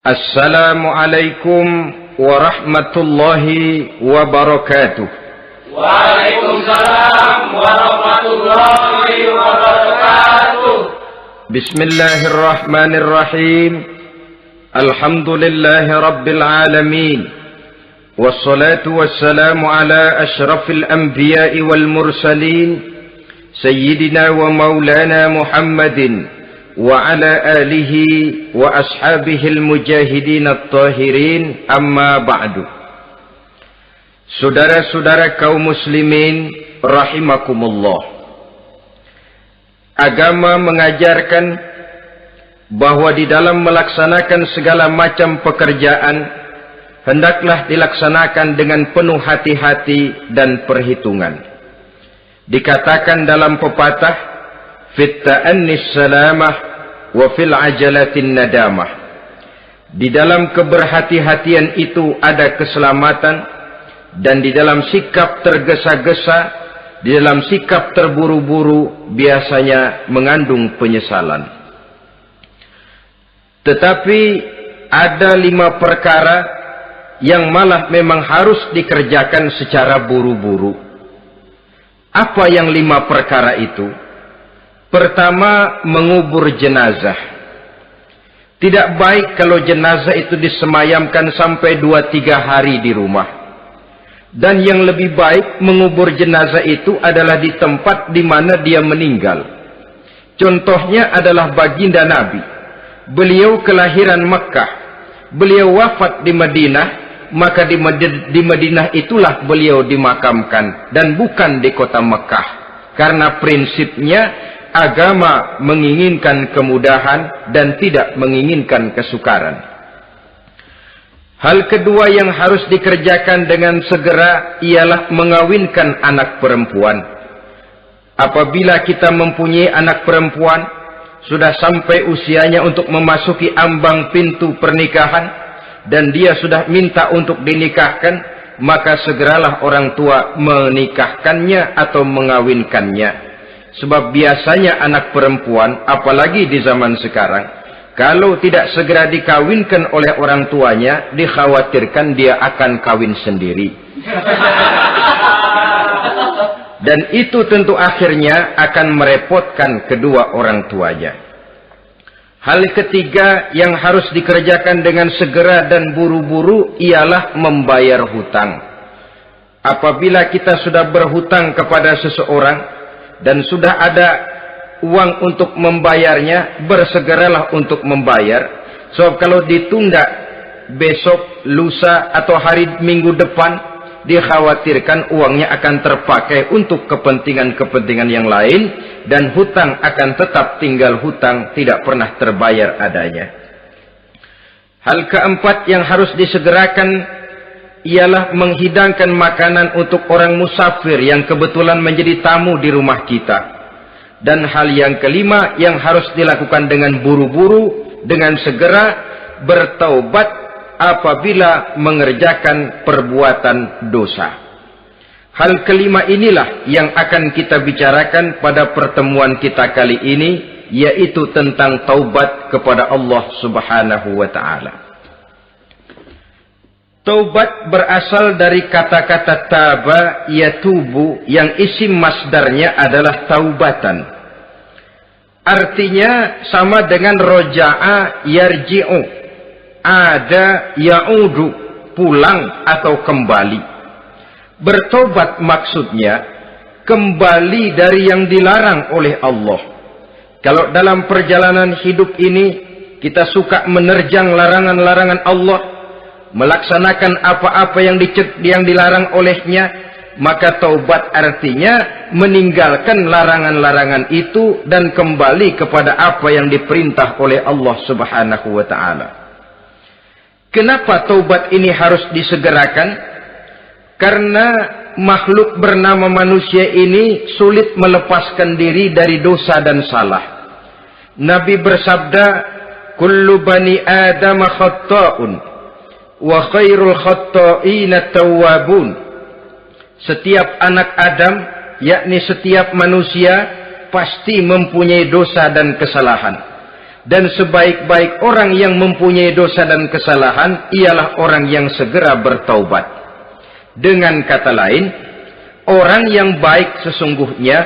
Assalamualaikum warahmatullahi wabarakatuh. Waalaikumsalam warahmatullahi wabarakatuh. Bismillahirrahmanirrahim. Alhamdulillahi rabbil alamin. Wassalatu wassalamu ala ashrafil anbiya'i wal mursalin. Sayyidina wa maulana Muhammadin wa ala alihi wa ashabihil mujahidin at-tahirin, amma ba'du. Saudara-saudara kaum muslimin rahimakumullah, agama mengajarkan bahwa di dalam melaksanakan segala macam pekerjaan hendaklah dilaksanakan dengan penuh hati-hati dan perhitungan. Dikatakan dalam pepatah, fit ta'annis salamah wa fil ajalatin nadamah. Di dalam keberhati-hatian itu ada keselamatan, dan di dalam sikap tergesa-gesa, di dalam sikap terburu-buru biasanya mengandung penyesalan. Tetapi ada 5 perkara yang malah memang harus dikerjakan secara buru-buru. Apa yang 5 perkara itu? Pertama, mengubur jenazah. Tidak baik kalau jenazah itu disemayamkan sampai 2-3 hari di rumah. Dan yang lebih baik mengubur jenazah itu adalah di tempat di mana dia meninggal. Contohnya adalah baginda Nabi. Beliau kelahiran Mekah. Beliau wafat di Madinah, maka di Madinah itulah beliau dimakamkan dan bukan di kota Mekah. Karena prinsipnya agama menginginkan kemudahan dan tidak menginginkan kesukaran. Hal kedua yang harus dikerjakan dengan segera ialah mengawinkan anak perempuan. Apabila kita mempunyai anak perempuan, sudah sampai usianya untuk memasuki ambang pintu pernikahan, dan dia sudah minta untuk dinikahkan, maka segeralah orang tua menikahkannya atau mengawinkannya. Sebab biasanya anak perempuan, apalagi di zaman sekarang, kalau tidak segera dikawinkan oleh orang tuanya, dikhawatirkan dia akan kawin sendiri. Dan itu tentu akhirnya akan merepotkan kedua orang tuanya. Hal ketiga yang harus dikerjakan dengan segera dan buru-buru ialah membayar hutang. Apabila kita sudah berhutang kepada seseorang dan sudah ada uang untuk membayarnya, bersegeralah untuk membayar. Sebab kalau ditunda besok, lusa, atau hari minggu depan, dikhawatirkan uangnya akan terpakai untuk kepentingan-kepentingan yang lain, dan hutang akan tetap tinggal hutang, tidak pernah terbayar adanya. Hal keempat yang harus disegerakan ialah menghidangkan makanan untuk orang musafir yang kebetulan menjadi tamu di rumah kita. Dan hal yang kelima yang harus dilakukan dengan buru-buru, dengan segera, bertaubat apabila mengerjakan perbuatan dosa. Hal kelima inilah yang akan kita bicarakan pada pertemuan kita kali ini, yaitu tentang taubat kepada Allah Subhanahu wa ta'ala. Taubat berasal dari kata-kata taba yatubu, yang isim masdarnya adalah taubatan. Artinya sama dengan roja'a yarji'u, ada ya'udu, pulang atau kembali. Bertobat maksudnya kembali dari yang dilarang oleh Allah. Kalau dalam perjalanan hidup ini kita suka menerjang larangan-larangan Allah, melaksanakan apa-apa yang dilarang olehnya, maka taubat artinya meninggalkan larangan-larangan itu dan kembali kepada apa yang diperintah oleh Allah Subhanahu wa ta'ala. Kenapa taubat ini harus disegerakan? Karena makhluk bernama manusia ini sulit melepaskan diri dari dosa dan salah. Nabi bersabda, kullu bani Adam khatta'un wa khairul khatta'ina tawwabun. Setiap anak Adam, yakni setiap manusia, pasti mempunyai dosa dan kesalahan. Dan sebaik-baik orang yang mempunyai dosa dan kesalahan ialah orang yang segera bertaubat. Dengan kata lain, orang yang baik sesungguhnya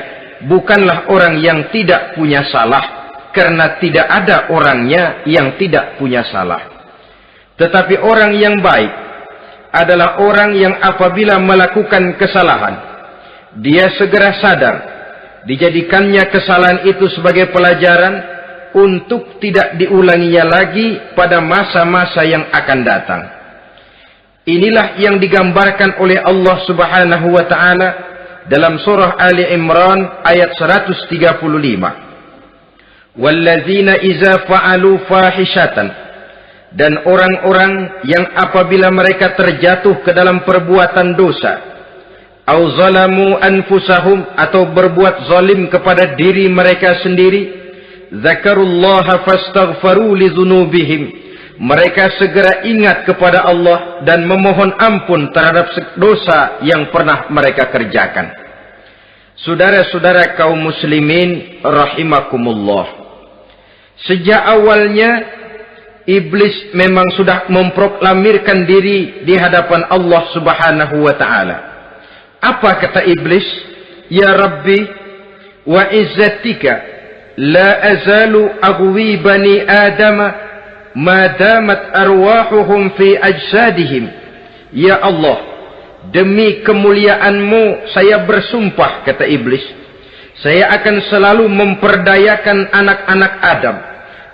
bukanlah orang yang tidak punya salah, karena tidak ada orangnya yang tidak punya salah. Tetapi orang yang baik adalah orang yang apabila melakukan kesalahan, dia segera sadar, dijadikannya kesalahan itu sebagai pelajaran untuk tidak diulanginya lagi pada masa-masa yang akan datang. Inilah yang digambarkan oleh Allah Subhanahu wa taala dalam surah Ali Imran ayat 135. Wallazina iza fa'alu fahishatan, dan orang-orang yang apabila mereka terjatuh ke dalam perbuatan dosa, au zalamu anfusahum, atau berbuat zalim kepada diri mereka sendiri, zakarullaha fastaghfaru lidzunubihim, mereka segera ingat kepada Allah dan memohon ampun terhadap dosa yang pernah mereka kerjakan. Saudara-saudara kaum muslimin rahimakumullah, sejak awalnya iblis memang sudah memproklamirkan diri di hadapan Allah Subhanahu wa taala. Apa kata iblis? Ya Rabbi, wa izzatika la azalu aghwi bani adama ma damat arwahuhum fi ajsadihim. Ya Allah, demi kemuliaan-Mu saya bersumpah, kata iblis, saya akan selalu memperdayakan anak-anak Adam.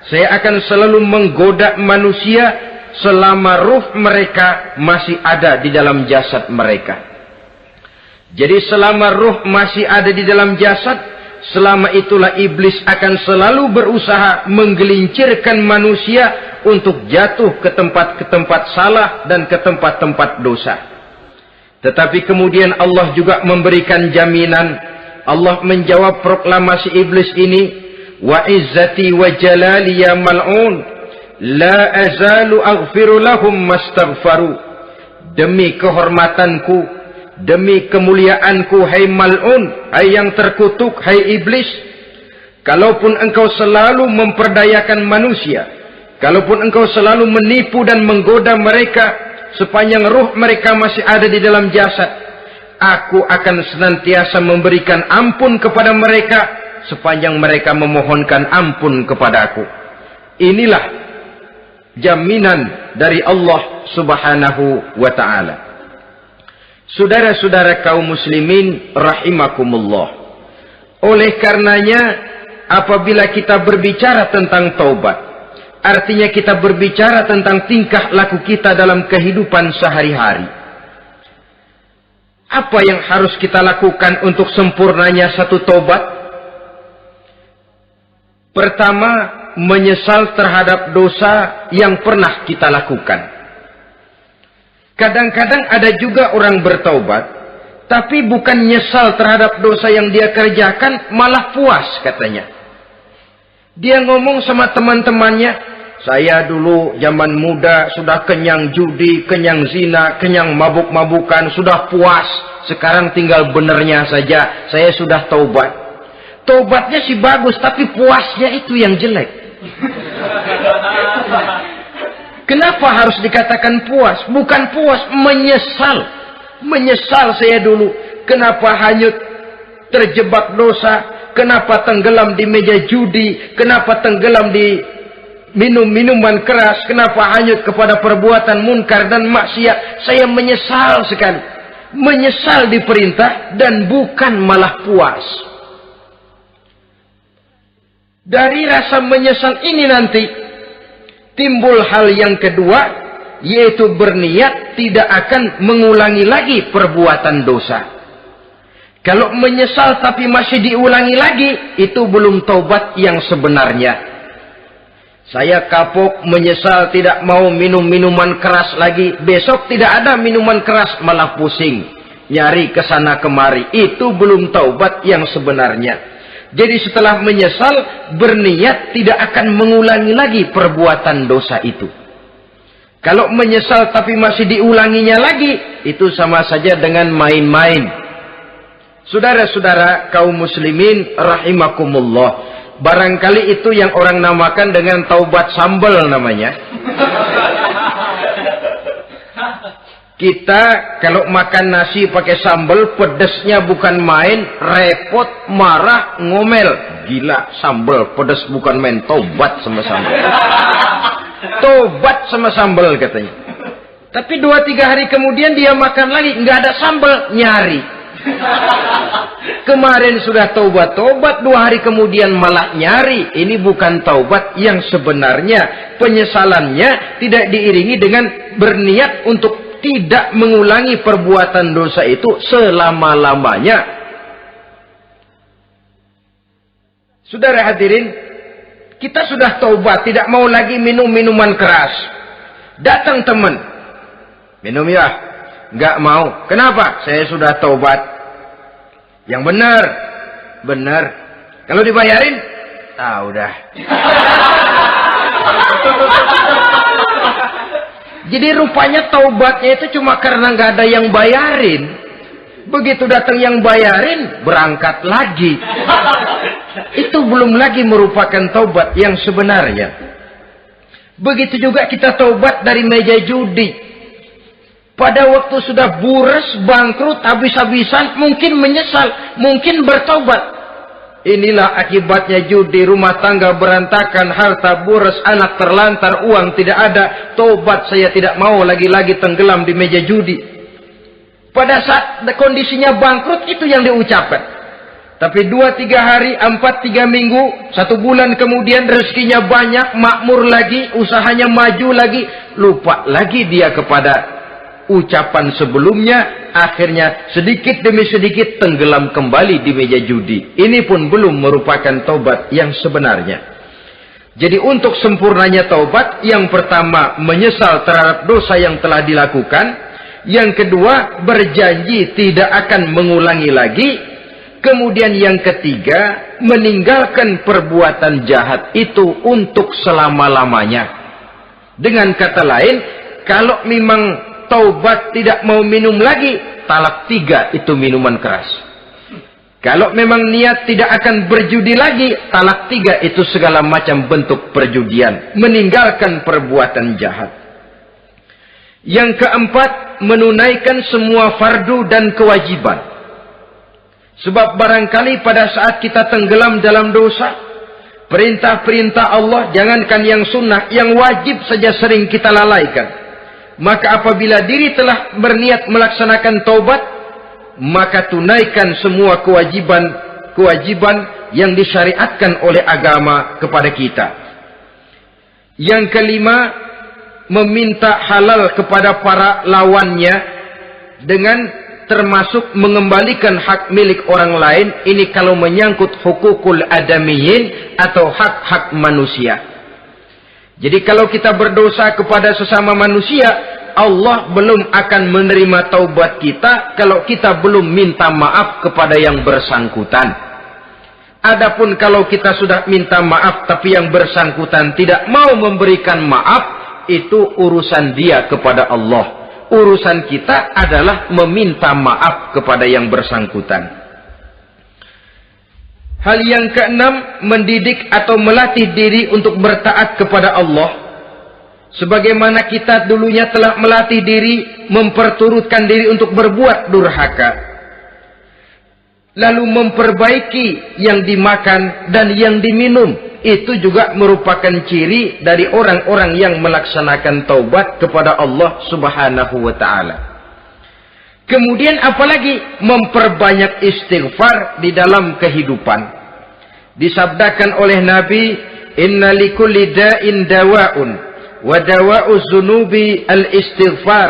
Saya akan selalu menggoda manusia selama ruh mereka masih ada di dalam jasad mereka. Jadi selama ruh masih ada di dalam jasad, selama itulah iblis akan selalu berusaha menggelincirkan manusia untuk jatuh ke tempat-tempat salah dan ke tempat-tempat dosa. Tetapi kemudian Allah juga memberikan jaminan. Allah menjawab proklamasi iblis ini, wa izzati wa jalali ya mal'un la azalu aghfiru lahum mastaghfaru. Demi kehormatanku, demi kemuliaanku, hai mal'un, hai yang terkutuk, hai iblis, kalaupun engkau selalu memperdayakan manusia, kalaupun engkau selalu menipu dan menggoda mereka sepanjang ruh mereka masih ada di dalam jasad, aku akan senantiasa memberikan ampun kepada mereka sepanjang mereka memohonkan ampun kepadaku. Inilah jaminan dari Allah Subhanahu wa ta'ala. Saudara-saudara kaum muslimin rahimakumullah, oleh karenanya apabila kita berbicara tentang taubat, artinya kita berbicara tentang tingkah laku kita dalam kehidupan sehari-hari. Apa yang harus kita lakukan untuk sempurnanya satu taubat? Pertama, menyesal terhadap dosa yang pernah kita lakukan. Kadang-kadang ada juga orang bertaubat, tapi bukan nyesal terhadap dosa yang dia kerjakan, malah puas katanya. Dia ngomong sama teman-temannya, saya dulu zaman muda sudah kenyang judi, kenyang zina, kenyang mabuk-mabukan, sudah puas. Sekarang tinggal benernya saja, saya sudah taubat. Taubatnya sih bagus, tapi puasnya itu yang jelek. Kenapa harus dikatakan puas? Bukan puas, menyesal. Menyesal saya dulu. Kenapa hanyut terjebak dosa? Kenapa tenggelam di meja judi? Kenapa tenggelam di minum-minuman keras? Kenapa hanyut kepada perbuatan munkar dan maksiat? Saya menyesal sekali. Menyesal diperintah dan bukan malah puas. Dari rasa menyesal ini nanti timbul hal yang kedua, yaitu berniat tidak akan mengulangi lagi perbuatan dosa. Kalau menyesal tapi masih diulangi lagi, itu belum taubat yang sebenarnya. Saya kapok, menyesal, tidak mau minum minuman keras lagi. Besok tidak ada minuman keras, malah pusing. Nyari kesana kemari. Itu belum taubat yang sebenarnya. Jadi setelah menyesal, berniat tidak akan mengulangi lagi perbuatan dosa itu. Kalau menyesal tapi masih diulanginya lagi, itu sama saja dengan main-main. Saudara-saudara kaum muslimin rahimakumullah, Barangkali itu yang orang namakan dengan taubat sambal namanya. Kita kalau makan nasi pakai sambal, pedesnya bukan main, repot, marah, ngomel. Gila, sambal pedes bukan main, taubat sama sambal. Tobat sama sambal katanya. Tapi 2-3 hari kemudian dia makan lagi, nggak ada sambal, nyari. Kemarin sudah taubat, 2 hari kemudian malah nyari. Ini bukan taubat yang sebenarnya. Penyesalannya tidak diiringi dengan berniat untuk tidak mengulangi perbuatan dosa itu selama-lamanya. Saudara hadirin, kita sudah taubat, tidak mau lagi minum minuman keras. Datang teman, minum ya? Nggak mau. Kenapa? Saya sudah taubat. Yang benar, benar. Kalau dibayarin, udah. Jadi rupanya taubatnya itu cuma karena nggak ada yang bayarin. Begitu datang yang bayarin, berangkat lagi. Itu belum lagi merupakan taubat yang sebenarnya. Begitu juga kita taubat dari meja judi. Pada waktu sudah buras, bangkrut, habis-habisan, mungkin menyesal, mungkin bertaubat. Inilah akibatnya judi, rumah tangga berantakan, harta buras, anak terlantar, uang tidak ada. Taubat, saya tidak mau lagi-lagi tenggelam di meja judi. Pada saat kondisinya bangkrut, itu yang diucapkan. Tapi 2-3 hari, 4-3 minggu, 1 bulan kemudian rezekinya banyak, makmur lagi, usahanya maju lagi, lupa lagi dia kepada ucapan sebelumnya, akhirnya sedikit demi sedikit tenggelam kembali di meja judi. Ini pun belum merupakan taubat yang sebenarnya. Jadi untuk sempurnanya taubat, yang pertama menyesal terhadap dosa yang telah dilakukan, yang kedua berjanji tidak akan mengulangi lagi, kemudian yang ketiga meninggalkan perbuatan jahat itu untuk selama-lamanya. Dengan kata lain, kalau memang taubat tidak mau minum lagi, talak 3 itu minuman keras. Kalau memang niat tidak akan berjudi lagi, talak 3 itu segala macam bentuk perjudian, meninggalkan perbuatan jahat. Yang keempat, menunaikan semua fardu dan kewajiban. Sebab barangkali pada saat kita tenggelam dalam dosa, perintah-perintah Allah, jangankan yang sunnah, yang wajib saja sering kita lalaikan. Maka apabila diri telah berniat melaksanakan taubat, maka tunaikan semua kewajiban yang disyariatkan oleh agama kepada kita. Yang kelima, meminta halal kepada para lawannya dengan termasuk mengembalikan hak milik orang lain. Ini kalau menyangkut hukukul adamiyin atau hak-hak manusia. Jadi kalau kita berdosa kepada sesama manusia, Allah belum akan menerima taubat kita kalau kita belum minta maaf kepada yang bersangkutan. Adapun kalau kita sudah minta maaf tapi yang bersangkutan tidak mau memberikan maaf, itu urusan dia kepada Allah. Urusan kita adalah meminta maaf kepada yang bersangkutan. Hal yang keenam, mendidik atau melatih diri untuk bertaat kepada Allah. Sebagaimana kita dulunya telah melatih diri, memperturutkan diri untuk berbuat durhaka. Lalu memperbaiki yang dimakan dan yang diminum. Itu juga merupakan ciri dari orang-orang yang melaksanakan taubat kepada Allah Subhanahu wa ta'ala. Kemudian apalagi? Memperbanyak istighfar di dalam kehidupan. Disabdakan oleh Nabi, inna likulli da'in dawa'un wa dawa'u zunubi al-istighfar.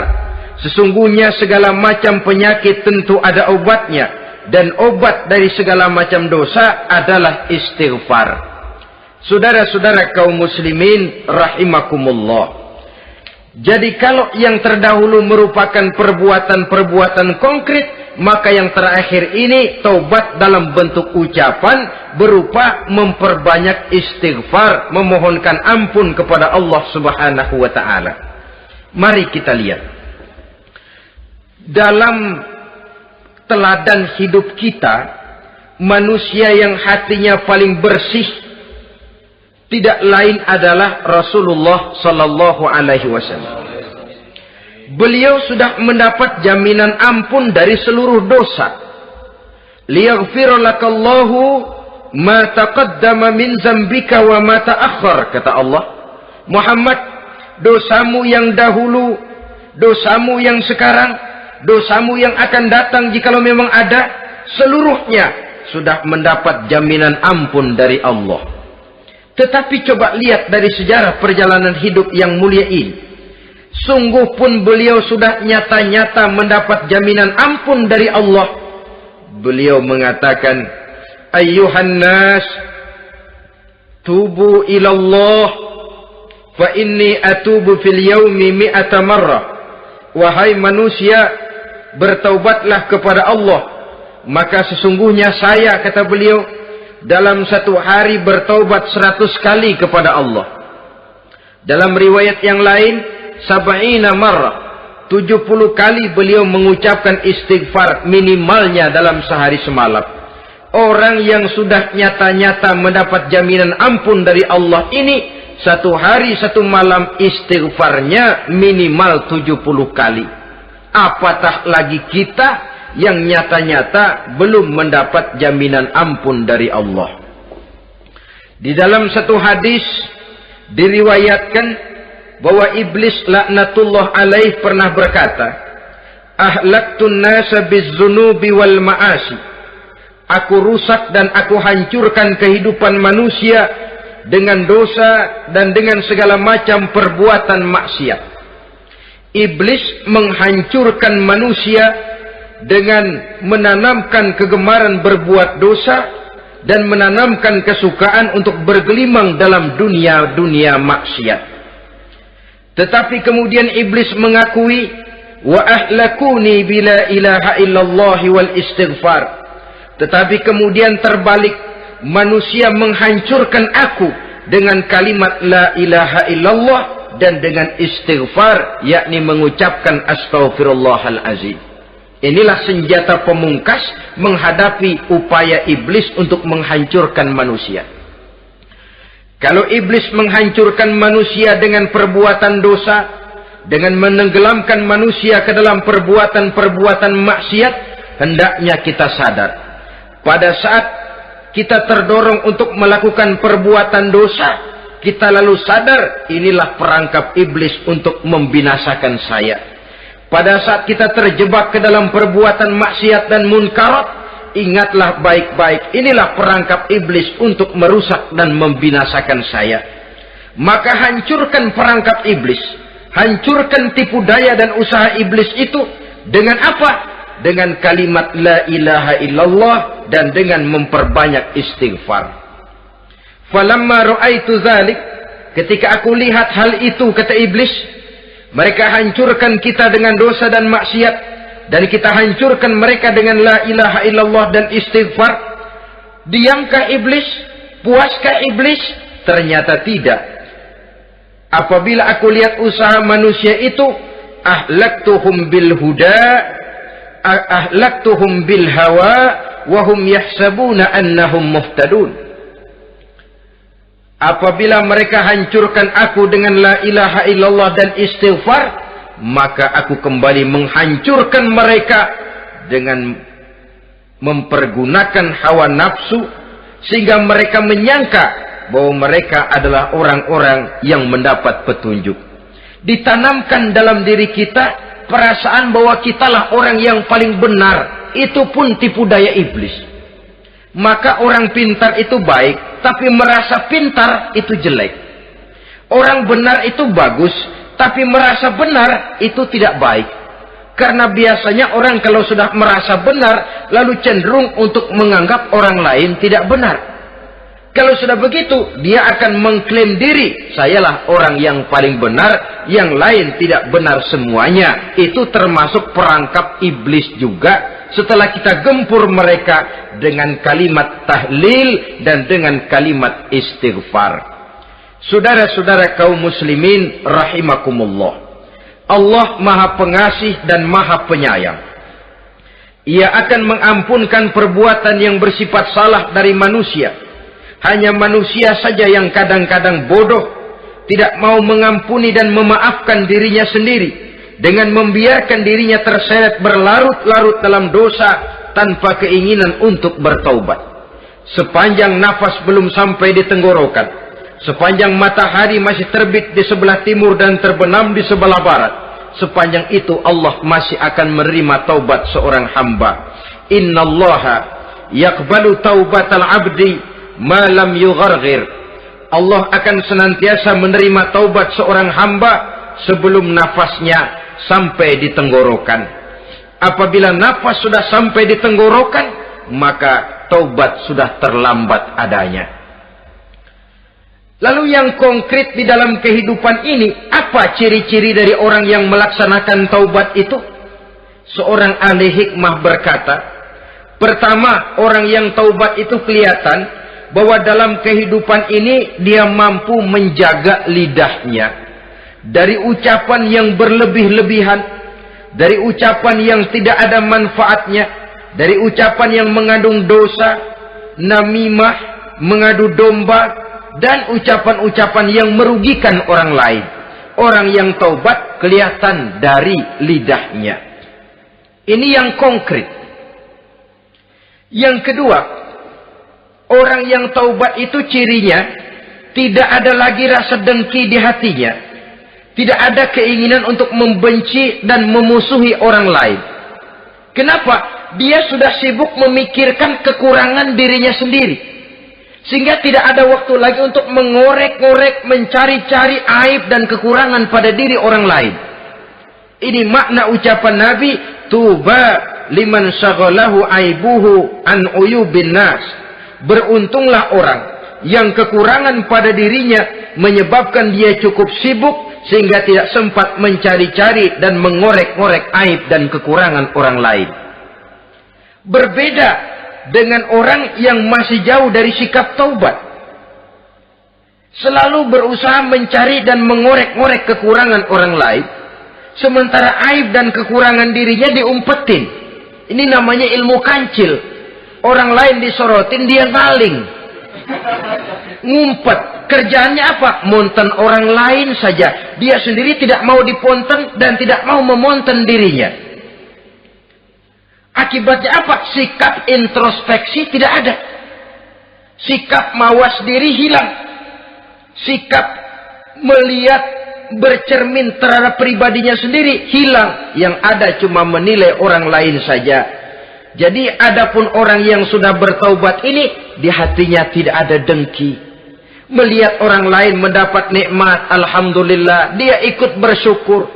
Sesungguhnya segala macam penyakit tentu ada obatnya, dan obat dari segala macam dosa adalah istighfar. Saudara-saudara kaum muslimin rahimakumullah. Jadi kalau yang terdahulu merupakan perbuatan-perbuatan konkret, maka yang terakhir ini taubat dalam bentuk ucapan berupa memperbanyak istighfar, memohonkan ampun kepada Allah Subhanahu wa ta'ala. Mari kita lihat. Dalam teladan hidup kita, manusia yang hatinya paling bersih, tidak lain adalah Rasulullah sallallahu alaihi wasallam. Beliau sudah mendapat jaminan ampun dari seluruh dosa. Liyaghfira lakallahu ma taqaddama min zambika wa ma ta'akhkhar, kata Allah. Muhammad, dosamu yang dahulu, dosamu yang sekarang, dosamu yang akan datang jikalau memang ada, seluruhnya sudah mendapat jaminan ampun dari Allah. Tetapi coba lihat dari sejarah perjalanan hidup yang mulia ini. Sungguh pun beliau sudah nyata-nyata mendapat jaminan ampun dari Allah. Beliau mengatakan, ayyuhan nas, tubu ilallah, fa inni atubu fil yaumi mi'ata marrah. Wahai manusia, bertaubatlah kepada Allah. Maka sesungguhnya saya, kata beliau, dalam satu hari bertaubat 100 kali kepada Allah. Dalam riwayat yang lain, sab'ina marrah, 70 kali beliau mengucapkan istighfar minimalnya dalam sehari semalam. Orang yang sudah nyata-nyata mendapat jaminan ampun dari Allah ini, satu hari satu malam istighfarnya minimal 70 kali. Apatah lagi kita yang nyata-nyata belum mendapat jaminan ampun dari Allah. Di dalam satu hadis diriwayatkan bahwa iblis laknatullah alaih pernah berkata, ahlaktun nasa bizzunubi wal ma'asi. Aku rusak dan aku hancurkan kehidupan manusia dengan dosa dan dengan segala macam perbuatan maksiat. Iblis menghancurkan manusia dengan menanamkan kegemaran berbuat dosa dan menanamkan kesukaan untuk bergelimang dalam dunia maksiat. Tetapi kemudian iblis mengakui, wa ahlakuni bila ilaha illallah wal istighfar. Tetapi kemudian terbalik, manusia menghancurkan aku dengan kalimat la ilaha illallah dan dengan istighfar, yakni mengucapkan astaghfirullahal azim. Inilah senjata pemungkas menghadapi upaya iblis untuk menghancurkan manusia. Kalau iblis menghancurkan manusia dengan perbuatan dosa, dengan menenggelamkan manusia ke dalam perbuatan-perbuatan maksiat, hendaknya kita sadar. Pada saat kita terdorong untuk melakukan perbuatan dosa, kita lalu sadar, inilah perangkap iblis untuk membinasakan saya. Pada saat kita terjebak ke dalam perbuatan maksiat dan munkarat, ingatlah baik-baik, inilah perangkap iblis untuk merusak dan membinasakan saya. Maka hancurkan perangkap iblis, hancurkan tipu daya dan usaha iblis itu dengan apa? Dengan kalimat la ilaha illallah dan dengan memperbanyak istighfar. Falamma ra'aitu dzalik, ketika aku lihat hal itu, kata iblis, mereka hancurkan kita dengan dosa dan maksiat, dan kita hancurkan mereka dengan la ilaha illallah dan istighfar. Diamkah iblis? Puaskah iblis? Ternyata tidak. Apabila aku lihat usaha manusia itu, ahlaktuhum bil huda, ahlaktuhum bil hawa, wahum yahsabuna annahum muhtadun. Apabila mereka hancurkan aku dengan la ilaha illallah dan istighfar, maka aku kembali menghancurkan mereka dengan mempergunakan hawa nafsu, sehingga mereka menyangka bahwa mereka adalah orang-orang yang mendapat petunjuk. Ditanamkan dalam diri kita perasaan bahwa kitalah orang yang paling benar. Itu pun tipu daya iblis. Maka orang pintar itu baik, tapi merasa pintar itu jelek. Orang benar itu bagus, tapi merasa benar itu tidak baik. Karena biasanya orang kalau sudah merasa benar, lalu cenderung untuk menganggap orang lain tidak benar. Kalau sudah begitu, dia akan mengklaim diri, sayalah orang yang paling benar, yang lain tidak benar semuanya. Itu termasuk perangkap iblis juga. Setelah kita gempur mereka dengan kalimat tahlil dan dengan kalimat istighfar. Saudara-saudara kaum muslimin rahimakumullah. Allah Maha Pengasih dan Maha Penyayang. Ia akan mengampunkan perbuatan yang bersifat salah dari manusia, Hanya manusia saja yang kadang-kadang bodoh, tidak mau mengampuni dan memaafkan dirinya sendiri, dengan membiarkan dirinya terseret berlarut-larut dalam dosa tanpa keinginan untuk bertaubat. Sepanjang nafas belum sampai di tenggorokan, sepanjang matahari masih terbit di sebelah timur dan terbenam di sebelah barat, sepanjang itu Allah masih akan menerima taubat seorang hamba. Innallaha yaqbalu taubatal abdi ma lam yugharghir. Allah akan senantiasa menerima taubat seorang hamba sebelum nafasnya sampai di tenggorokan. Apabila nafas sudah sampai di tenggorokan, maka taubat sudah terlambat adanya. Lalu yang konkret di dalam kehidupan ini, apa ciri-ciri dari orang yang melaksanakan taubat itu? Seorang ahli hikmah berkata, pertama, orang yang taubat itu kelihatan bahwa dalam kehidupan ini dia mampu menjaga lidahnya dari ucapan yang berlebih-lebihan, dari ucapan yang tidak ada manfaatnya, dari ucapan yang mengandung dosa, namimah, mengadu domba, dan ucapan-ucapan yang merugikan orang lain. Orang yang taubat kelihatan dari lidahnya. Ini yang konkret. Yang kedua, orang yang taubat itu cirinya tidak ada lagi rasa dengki di hatinya. Tidak ada keinginan untuk membenci dan memusuhi orang lain. Kenapa? Dia sudah sibuk memikirkan kekurangan dirinya sendiri. Sehingga tidak ada waktu lagi untuk mengorek-ngorek, mencari-cari aib dan kekurangan pada diri orang lain. Ini makna ucapan Nabi, tuba liman syaghalahu aibuhu an uyubin nas. Beruntunglah orang yang kekurangan pada dirinya menyebabkan dia cukup sibuk sehingga tidak sempat mencari-cari dan mengorek-ngorek aib dan kekurangan orang lain. Berbeda dengan orang yang masih jauh dari sikap taubat. Selalu berusaha mencari dan mengorek-ngorek kekurangan orang lain, sementara aib dan kekurangan dirinya diumpetin. Ini namanya ilmu kancil. Orang lain disorotin, dia ngaling, ngumpet. Kerjaannya apa? Monten orang lain saja. Dia sendiri tidak mau diponten dan tidak mau memonten dirinya. Akibatnya apa? Sikap introspeksi tidak ada. Sikap mawas diri hilang. Sikap melihat, bercermin terhadap pribadinya sendiri hilang. Yang ada cuma menilai orang lain saja. Jadi adapun orang yang sudah bertaubat ini, di hatinya tidak ada dengki. Melihat orang lain mendapat nikmat, alhamdulillah, dia ikut bersyukur.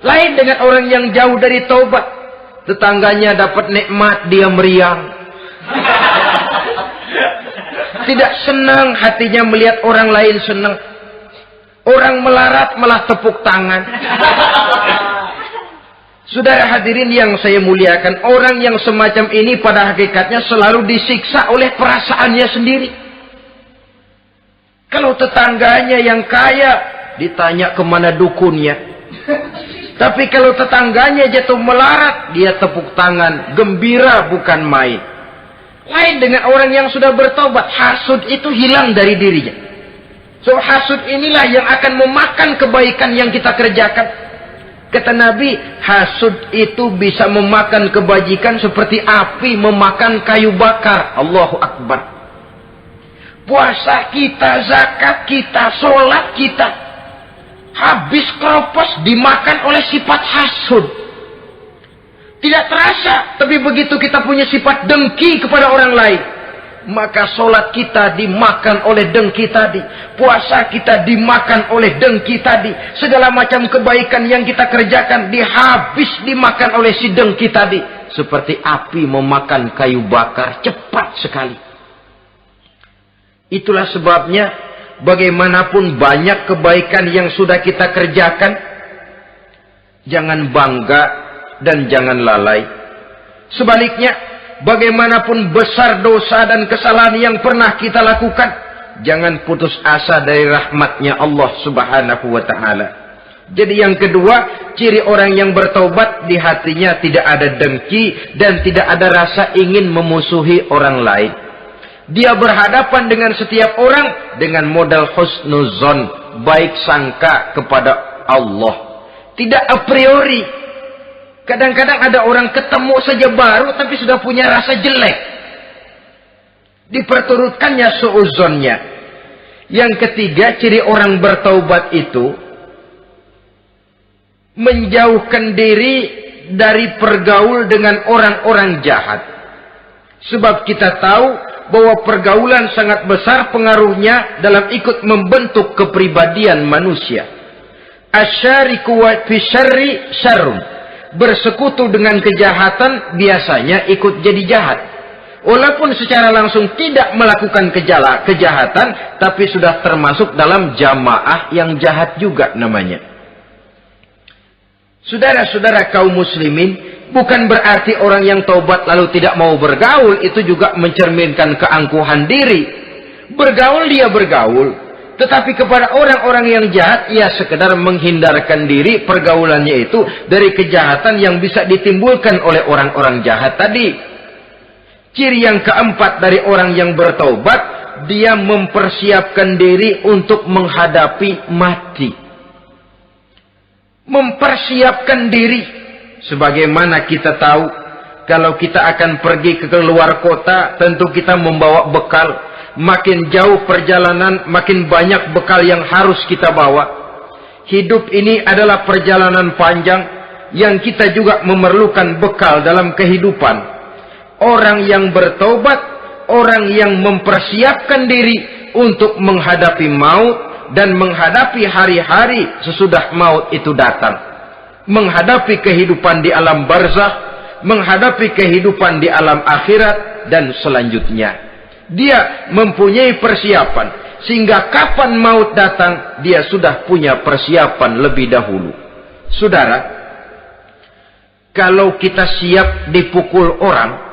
Lain dengan orang yang jauh dari taubat. Tetangganya dapat nikmat, dia meriang. Tidak senang hatinya melihat orang lain senang. Orang melarat malah tepuk tangan. Saudara hadirin yang saya muliakan, orang yang semacam ini pada hakikatnya selalu disiksa oleh perasaannya sendiri. Kalau tetangganya yang kaya, ditanya kemana dukunnya. Tapi kalau tetangganya jatuh melarat, dia tepuk tangan, gembira bukan main. Lain dengan orang yang sudah bertobat, hasud itu hilang dari dirinya. So hasud inilah yang akan memakan kebaikan yang kita kerjakan. Kata Nabi, hasud itu bisa memakan kebajikan seperti api memakan kayu bakar. Allahu Akbar. Puasa kita, zakat kita, sholat kita, habis keropos dimakan oleh sifat hasud. Tidak terasa, tapi begitu kita punya sifat dengki kepada orang lain, maka sholat kita dimakan oleh dengki tadi, puasa kita dimakan oleh dengki tadi, segala macam kebaikan yang kita kerjakan dimakan oleh si dengki tadi, seperti api memakan kayu bakar, cepat sekali. Itulah sebabnya bagaimanapun banyak kebaikan yang sudah kita kerjakan, jangan bangga dan jangan lalai. Sebaliknya, bagaimanapun besar dosa dan kesalahan yang pernah kita lakukan, jangan putus asa dari rahmatnya Allah Subhanahu wa ta'ala. Jadi yang kedua, ciri orang yang bertaubat, di hatinya tidak ada dengki dan tidak ada rasa ingin memusuhi orang lain. Dia berhadapan dengan setiap orang dengan modal husnuzon, baik sangka kepada Allah. Tidak a priori. Kadang-kadang ada orang ketemu saja baru tapi sudah punya rasa jelek. Diperturutkannya suuzonnya. Yang ketiga, ciri orang bertaubat itu menjauhkan diri dari pergaul dengan orang-orang jahat. Sebab kita tahu bahwa pergaulan sangat besar pengaruhnya dalam ikut membentuk kepribadian manusia. Asyariku wa fi syarri syarrun. Bersekutu dengan kejahatan biasanya ikut jadi jahat. Walaupun secara langsung tidak melakukan kejahatan, tapi sudah termasuk dalam jamaah yang jahat juga namanya. Saudara-saudara kaum muslimin, bukan berarti orang yang taubat lalu tidak mau bergaul, itu juga mencerminkan keangkuhan diri. Bergaul dia bergaul, tetapi kepada orang-orang yang jahat, ia sekedar menghindarkan diri pergaulannya itu dari kejahatan yang bisa ditimbulkan oleh orang-orang jahat tadi. Ciri yang keempat dari orang yang bertaubat, dia mempersiapkan diri untuk menghadapi mati. Mempersiapkan diri. Sebagaimana kita tahu, kalau kita akan pergi ke luar kota, tentu kita membawa bekal. Makin jauh perjalanan, makin banyak bekal yang harus kita bawa. Hidup ini adalah perjalanan panjang yang kita juga memerlukan bekal dalam kehidupan. Orang yang bertaubat, orang yang mempersiapkan diri untuk menghadapi maut dan menghadapi hari-hari sesudah maut itu datang. Menghadapi kehidupan di alam barzakh, menghadapi kehidupan di alam akhirat dan selanjutnya. Dia mempunyai persiapan sehingga kapan maut datang dia sudah punya persiapan lebih dahulu. Saudara, kalau kita siap dipukul orang,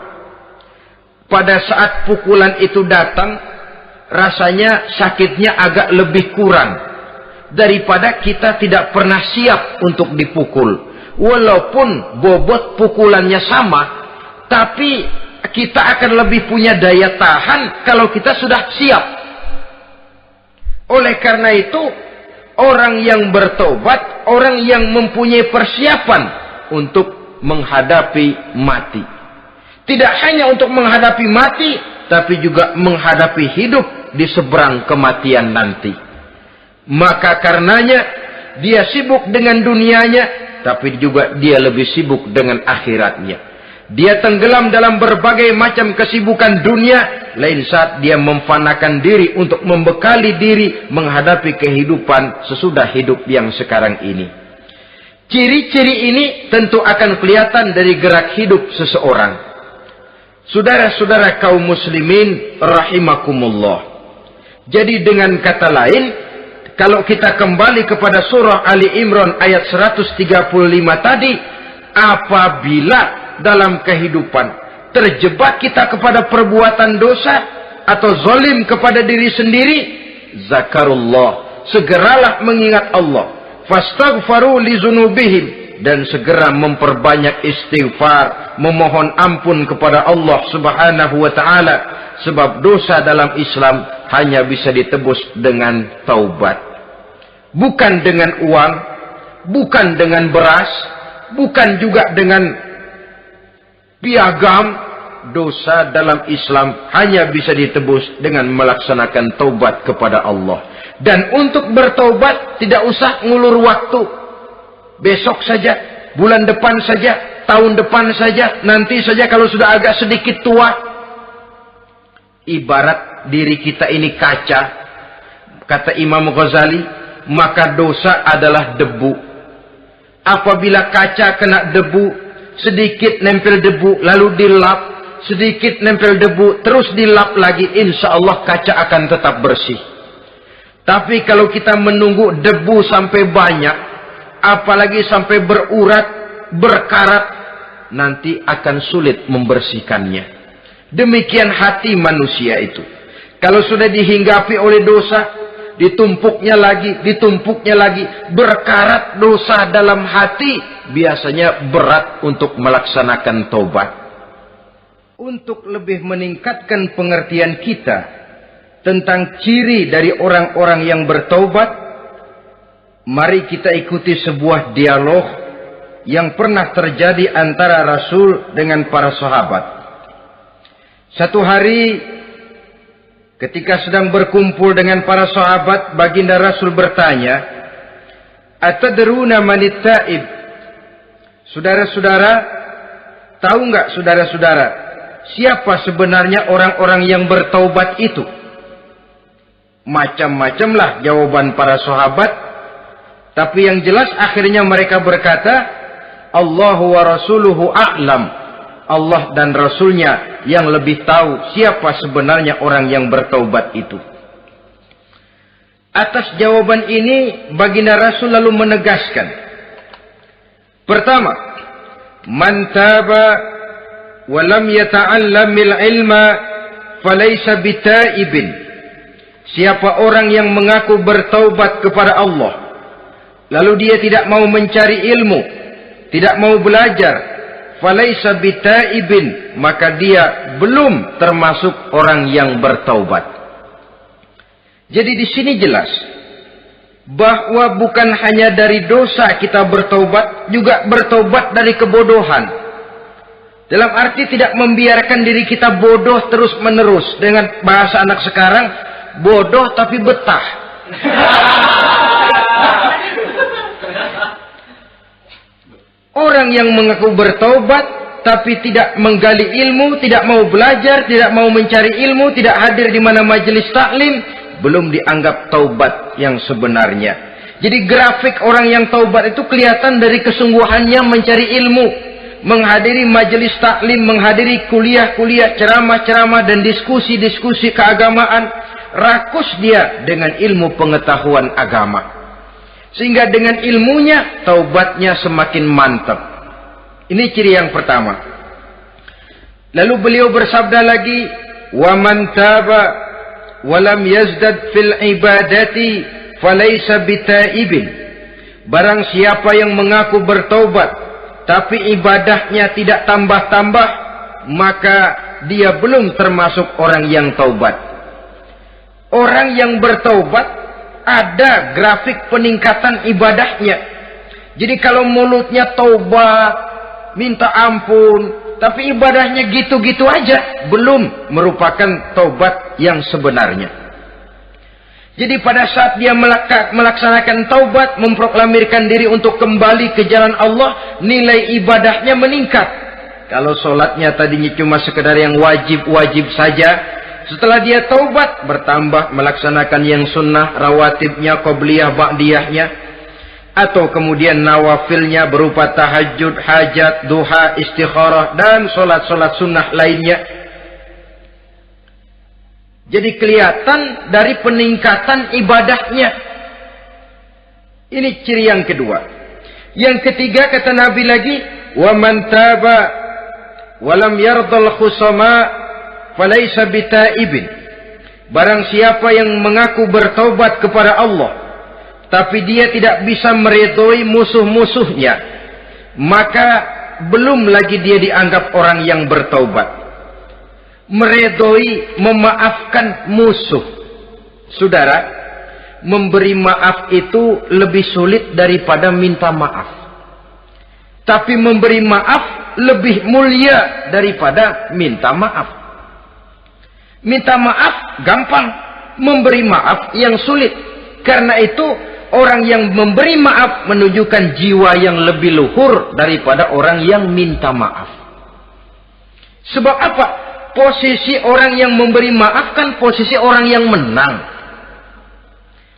pada saat pukulan itu datang, rasanya sakitnya agak lebih kurang daripada kita tidak pernah siap untuk dipukul. Walaupun bobot pukulannya sama, tapi kita akan lebih punya daya tahan kalau kita sudah siap. Oleh karena itu, orang yang bertobat, orang yang mempunyai persiapan untuk menghadapi mati. Tidak hanya untuk menghadapi mati, tapi juga menghadapi hidup di seberang kematian nanti. Maka karenanya, dia sibuk dengan dunianya, tapi juga dia lebih sibuk dengan akhiratnya. Dia tenggelam dalam berbagai macam kesibukan dunia, lain saat dia memfanakan diri untuk membekali diri menghadapi kehidupan sesudah hidup yang sekarang ini. Ciri-ciri ini tentu akan kelihatan dari gerak hidup seseorang. Saudara-saudara kaum muslimin rahimakumullah. Jadi dengan kata lain, kalau kita kembali kepada surah Ali Imran ayat 135 tadi, apabila dalam kehidupan terjebak kita kepada perbuatan dosa atau zalim kepada diri sendiri, zakarullah, segeralah mengingat Allah, fastaghfaru li dzunubihim, dan segera memperbanyak istighfar, memohon ampun kepada Allah Subhanahu wa taala, sebab dosa dalam Islam hanya bisa ditebus dengan taubat. Bukan dengan uang, bukan dengan beras, bukan juga dengan piagam. Dosa dalam Islam hanya bisa ditebus dengan melaksanakan taubat kepada Allah. Dan untuk bertaubat tidak usah ngulur waktu. Besok saja, bulan depan saja, tahun depan saja, nanti saja kalau sudah agak sedikit tua. Ibarat diri kita ini kaca, kata Imam Ghazali, maka dosa adalah debu. Apabila kaca kena debu, sedikit nempel debu, lalu dilap, sedikit nempel debu, terus dilap lagi, insya Allah kaca akan tetap bersih. Tapi kalau kita menunggu debu sampai banyak, apalagi sampai berurat, berkarat, nanti akan sulit membersihkannya. Demikian hati manusia itu. Kalau sudah dihinggapi oleh dosa, ditumpuknya lagi, berkarat dosa dalam hati, biasanya berat untuk melaksanakan taubat. untuk lebih meningkatkan pengertian kita tentang ciri dari orang-orang yang bertaubat, mari kita ikuti sebuah dialog yang pernah terjadi antara Rasul dengan para sahabat. Satu hari ketika sedang berkumpul dengan para sahabat, baginda Rasul bertanya, "Atadruna manit taib?" Saudara-saudara, tahu enggak saudara-saudara, siapa sebenarnya orang-orang yang bertaubat itu? Macam-macamlah jawaban para sahabat, tapi yang jelas akhirnya mereka berkata, Allahu wa rasuluhu a'lam. Allah dan Rasulnya yang lebih tahu siapa sebenarnya orang yang bertaubat itu. Atas jawaban ini, baginda Rasul lalu menegaskan. Pertama, man taba wa lam yata'allamil ilma falaysa bitaibin. Siapa orang yang mengaku bertaubat kepada Allah, lalu dia tidak mau mencari ilmu, tidak mau belajar, falaysa bitaibin, maka dia belum termasuk orang yang bertaubat. Jadi di sini jelas bahwa bukan hanya dari dosa kita bertaubat, juga bertaubat dari kebodohan. Dalam arti tidak membiarkan diri kita bodoh terus menerus. Dengan bahasa anak sekarang, bodoh tapi betah. Orang yang mengaku bertaubat tapi tidak menggali ilmu, tidak mau belajar, tidak mau mencari ilmu, tidak hadir di mana majelis taklim, belum dianggap taubat yang sebenarnya. Jadi grafik orang yang taubat itu kelihatan dari kesungguhannya mencari ilmu, menghadiri majelis taklim, menghadiri kuliah-kuliah, ceramah-ceramah dan diskusi-diskusi keagamaan. Rakus dia dengan ilmu pengetahuan agama. Sehingga dengan ilmunya, taubatnya semakin mantap. Ini ciri yang pertama. Lalu beliau bersabda lagi, وَمَنْ تَابَ وَلَمْ يَزْدَدْ فِي الْعِبَادَةِ فَلَيْسَ بِتَائِبٍ. Barang siapa yang mengaku bertaubat, tapi ibadahnya tidak tambah-tambah, maka dia belum termasuk orang yang taubat. Orang yang bertaubat, ada grafik peningkatan ibadahnya. Jadi kalau mulutnya taubat, minta ampun, tapi ibadahnya gitu-gitu aja, belum merupakan taubat yang sebenarnya. Jadi pada saat dia melaksanakan taubat, memproklamirkan diri untuk kembali ke jalan Allah, nilai ibadahnya meningkat. Kalau sholatnya tadinya cuma sekedar yang wajib-wajib saja, setelah dia taubat, bertambah melaksanakan yang sunnah, rawatibnya, qobliyah, ba'diyahnya. Atau kemudian nawafilnya berupa tahajud, hajat, duha, istikharah, dan solat-solat sunnah lainnya. Jadi kelihatan dari peningkatan ibadahnya. Ini ciri yang kedua. Yang ketiga kata Nabi lagi, وَمَنْ تَابَ وَلَمْ يَرْضَ الْخُصَمَاءِ falaysa bitaibin. Barang siapa yang mengaku bertaubat kepada Allah, tapi dia tidak bisa meridhoi musuh-musuhnya, maka belum lagi dia dianggap orang yang bertaubat. Meridhoi, memaafkan musuh. Saudara, memberi maaf itu lebih sulit daripada minta maaf. Tapi memberi maaf lebih mulia daripada minta maaf. Minta maaf gampang, memberi maaf yang sulit. Karena itu orang yang memberi maaf menunjukkan jiwa yang lebih luhur daripada orang yang minta maaf. Sebab apa? Posisi orang yang memberi maaf kan posisi orang yang menang.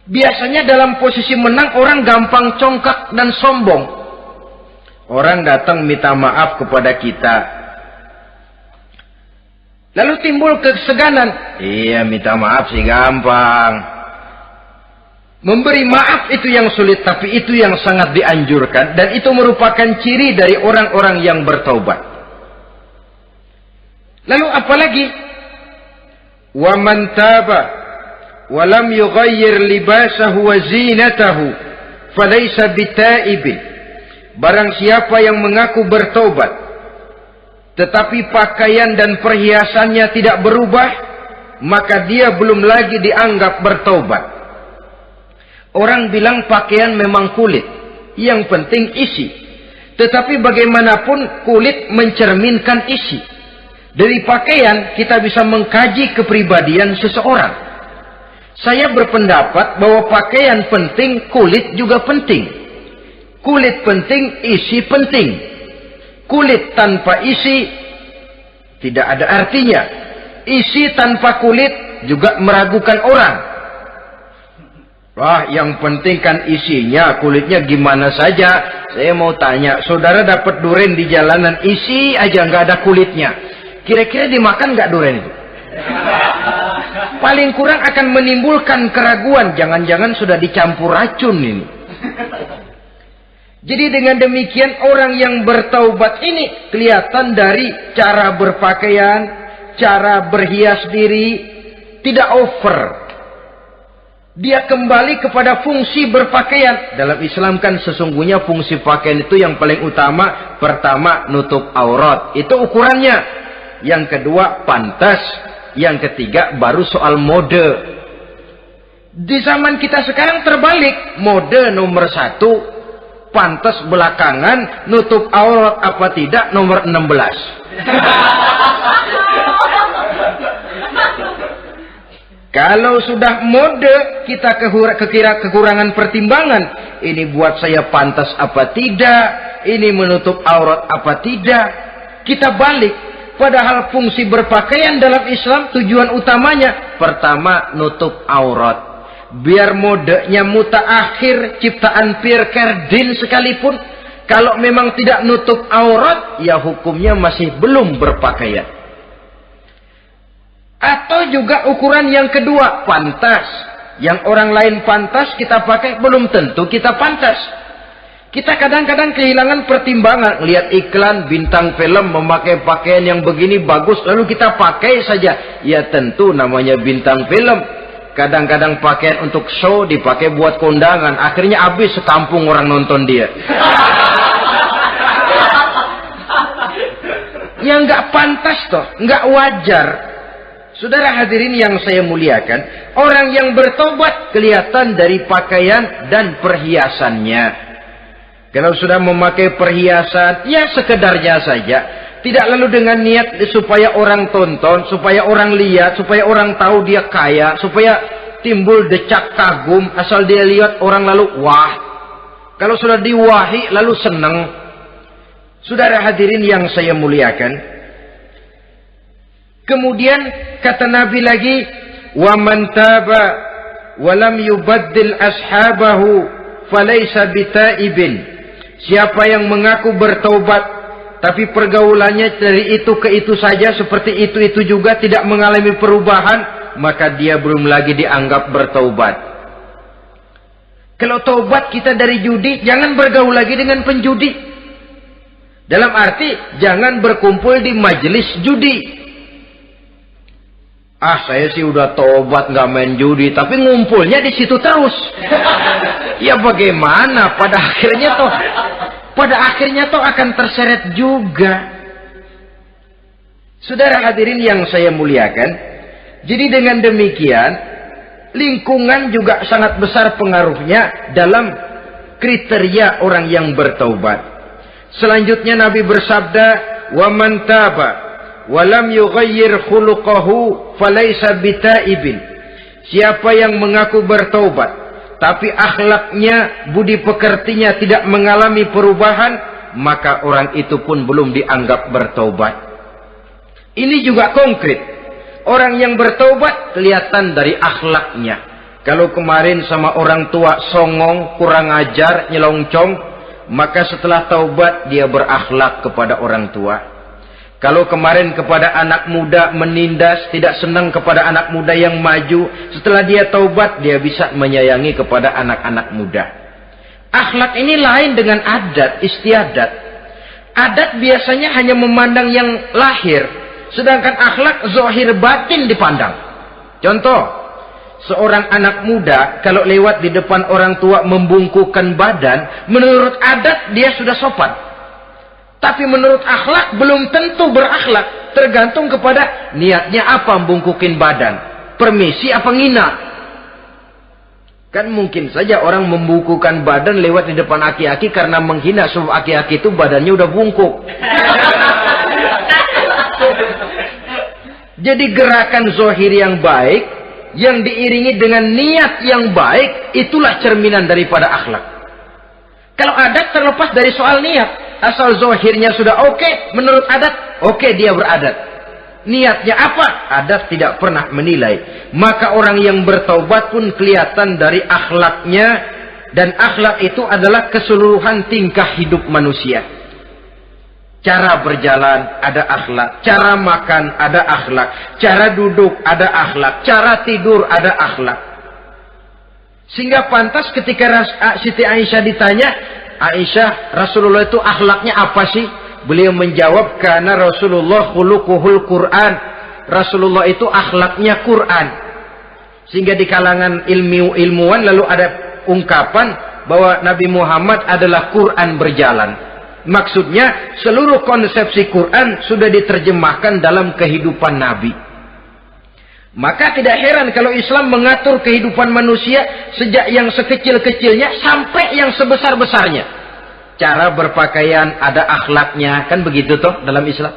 Biasanya dalam posisi menang orang gampang congkak dan sombong. Orang datang minta maaf kepada kita, lalu timbul keseganan. Iya, minta maaf sih gampang. Memberi maaf itu yang sulit, tapi itu yang sangat dianjurkan. Dan itu merupakan ciri dari orang-orang yang bertaubat. Lalu apalagi? وَمَنْ تَابَ وَلَمْ يُغَيِّرْ لِبَاسَهُ وَزِينَتَهُ فَلَيْسَ بِتَائِبٍ. Barang siapa yang mengaku bertaubat, tetapi pakaian dan perhiasannya tidak berubah, maka dia belum lagi dianggap bertaubat. Orang bilang pakaian memang kulit, yang penting isi. Tetapi bagaimanapun kulit mencerminkan isi. Dari pakaian kita bisa mengkaji kepribadian seseorang. Saya berpendapat bahwa pakaian penting, kulit juga penting. Kulit penting, isi penting. Kulit tanpa isi tidak ada artinya. Isi tanpa kulit juga meragukan orang. Wah, yang penting kan isinya, kulitnya gimana saja. Saya mau tanya, saudara dapat duren di jalanan, isi aja nggak ada kulitnya. Kira-kira dimakan nggak duren itu? Paling kurang akan menimbulkan keraguan. Jangan-jangan sudah dicampur racun ini. Jadi dengan demikian orang yang bertaubat ini kelihatan dari cara berpakaian, cara berhias diri, tidak over. Dia kembali kepada fungsi berpakaian. Dalam Islam kan sesungguhnya fungsi pakaian itu yang paling utama. Pertama, nutup aurat. Itu ukurannya. Yang kedua, pantas. Yang ketiga, baru soal mode. Di zaman kita sekarang terbalik. Mode nomor 1, pantas belakangan, nutup aurat apa tidak nomor 16. Kalau sudah mode, kita kekurangan pertimbangan. Ini buat saya pantas apa tidak? Ini menutup aurat apa tidak? Kita balik. Padahal fungsi berpakaian dalam Islam tujuan utamanya. Pertama, nutup aurat. Biar modenya mutaakhir, ciptaan Pierre Cardin sekalipun. Kalau memang tidak nutup aurat, ya hukumnya masih belum berpakaian. Atau juga ukuran yang kedua, pantas. Yang orang lain pantas kita pakai, belum tentu kita pantas. Kita kadang-kadang kehilangan pertimbangan. Lihat iklan bintang film memakai pakaian yang begini bagus, lalu kita pakai saja. Ya tentu namanya bintang film. Kadang-kadang pakaian untuk show dipakai buat kondangan. Akhirnya habis sekampung orang nonton dia. Ya nggak pantas toh, nggak wajar. Saudara hadirin yang saya muliakan, orang yang bertobat kelihatan dari pakaian dan perhiasannya. Kalau sudah memakai perhiasan, ya sekedarnya saja. Tidak lalu dengan niat supaya orang tonton, supaya orang lihat, supaya orang tahu dia kaya, supaya timbul decak kagum, asal dia lihat orang lalu wah. Kalau sudah diwahi lalu senang. Saudara hadirin yang saya muliakan, kemudian kata Nabi lagi, wa man taba wa lam yubaddil ashabahu falaysa bitaibin. Siapa yang mengaku bertaubat tapi pergaulannya dari itu ke itu saja, seperti itu juga, tidak mengalami perubahan, maka dia belum lagi dianggap bertaubat. Kalau taubat kita dari judi, jangan bergaul lagi dengan penjudi. Dalam arti jangan berkumpul di majelis judi. Ah, saya sih udah tobat nggak main judi, tapi ngumpulnya di situ terus. Ya bagaimana? Pada akhirnya toh akan terseret juga. Saudara hadirin yang saya muliakan, jadi dengan demikian lingkungan juga sangat besar pengaruhnya dalam kriteria orang yang bertaubat. Selanjutnya Nabi bersabda, "Wa man taba walam yughayyir khuluquhu falaysa bitaibin." Siapa yang mengaku bertaubat tapi akhlaknya, budi pekertinya tidak mengalami perubahan, maka orang itu pun belum dianggap bertaubat. Ini juga konkret. Orang yang bertaubat kelihatan dari akhlaknya. Kalau kemarin sama orang tua songong, kurang ajar, nyelongcong, maka setelah taubat dia berakhlak kepada orang tua. Kalau kemarin kepada anak muda menindas, tidak senang kepada anak muda yang maju, setelah dia taubat, dia bisa menyayangi kepada anak-anak muda. Akhlak ini lain dengan adat, istiadat. Adat biasanya hanya memandang yang lahir, sedangkan akhlak zahir batin dipandang. Contoh, seorang anak muda kalau lewat di depan orang tua membungkukkan badan, menurut adat dia sudah sopan. Tapi menurut akhlak belum tentu berakhlak. Tergantung kepada niatnya apa membungkukin badan. Permisi apa ngina. Kan mungkin saja orang membukukan badan lewat di depan aki-aki karena menghina sebab aki-aki itu badannya udah bungkuk. Jadi gerakan zohir yang baik yang diiringi dengan niat yang baik itulah cerminan daripada akhlak. Kalau adat terlepas dari soal niat, asal zohirnya sudah oke, menurut adat oke dia beradat. Niatnya apa? Adat tidak pernah menilai. Maka orang yang bertaubat pun kelihatan dari akhlaknya. Dan akhlak itu adalah keseluruhan tingkah hidup manusia. Cara berjalan ada akhlak. Cara makan ada akhlak. Cara duduk ada akhlak. Cara tidur ada akhlak. Sehingga pantas ketika Siti Aisyah ditanya, Aisyah, Rasulullah itu akhlaknya apa sih? Beliau menjawab, karena Rasulullah khuluquhul Quran. Rasulullah itu akhlaknya Quran. Sehingga di kalangan ilmuwan lalu ada ungkapan bahwa Nabi Muhammad adalah Quran berjalan. Maksudnya seluruh konsepsi Quran sudah diterjemahkan dalam kehidupan Nabi. Maka tidak heran kalau Islam mengatur kehidupan manusia sejak yang sekecil-kecilnya sampai yang sebesar-besarnya. Cara berpakaian ada akhlaknya, kan begitu toh dalam Islam.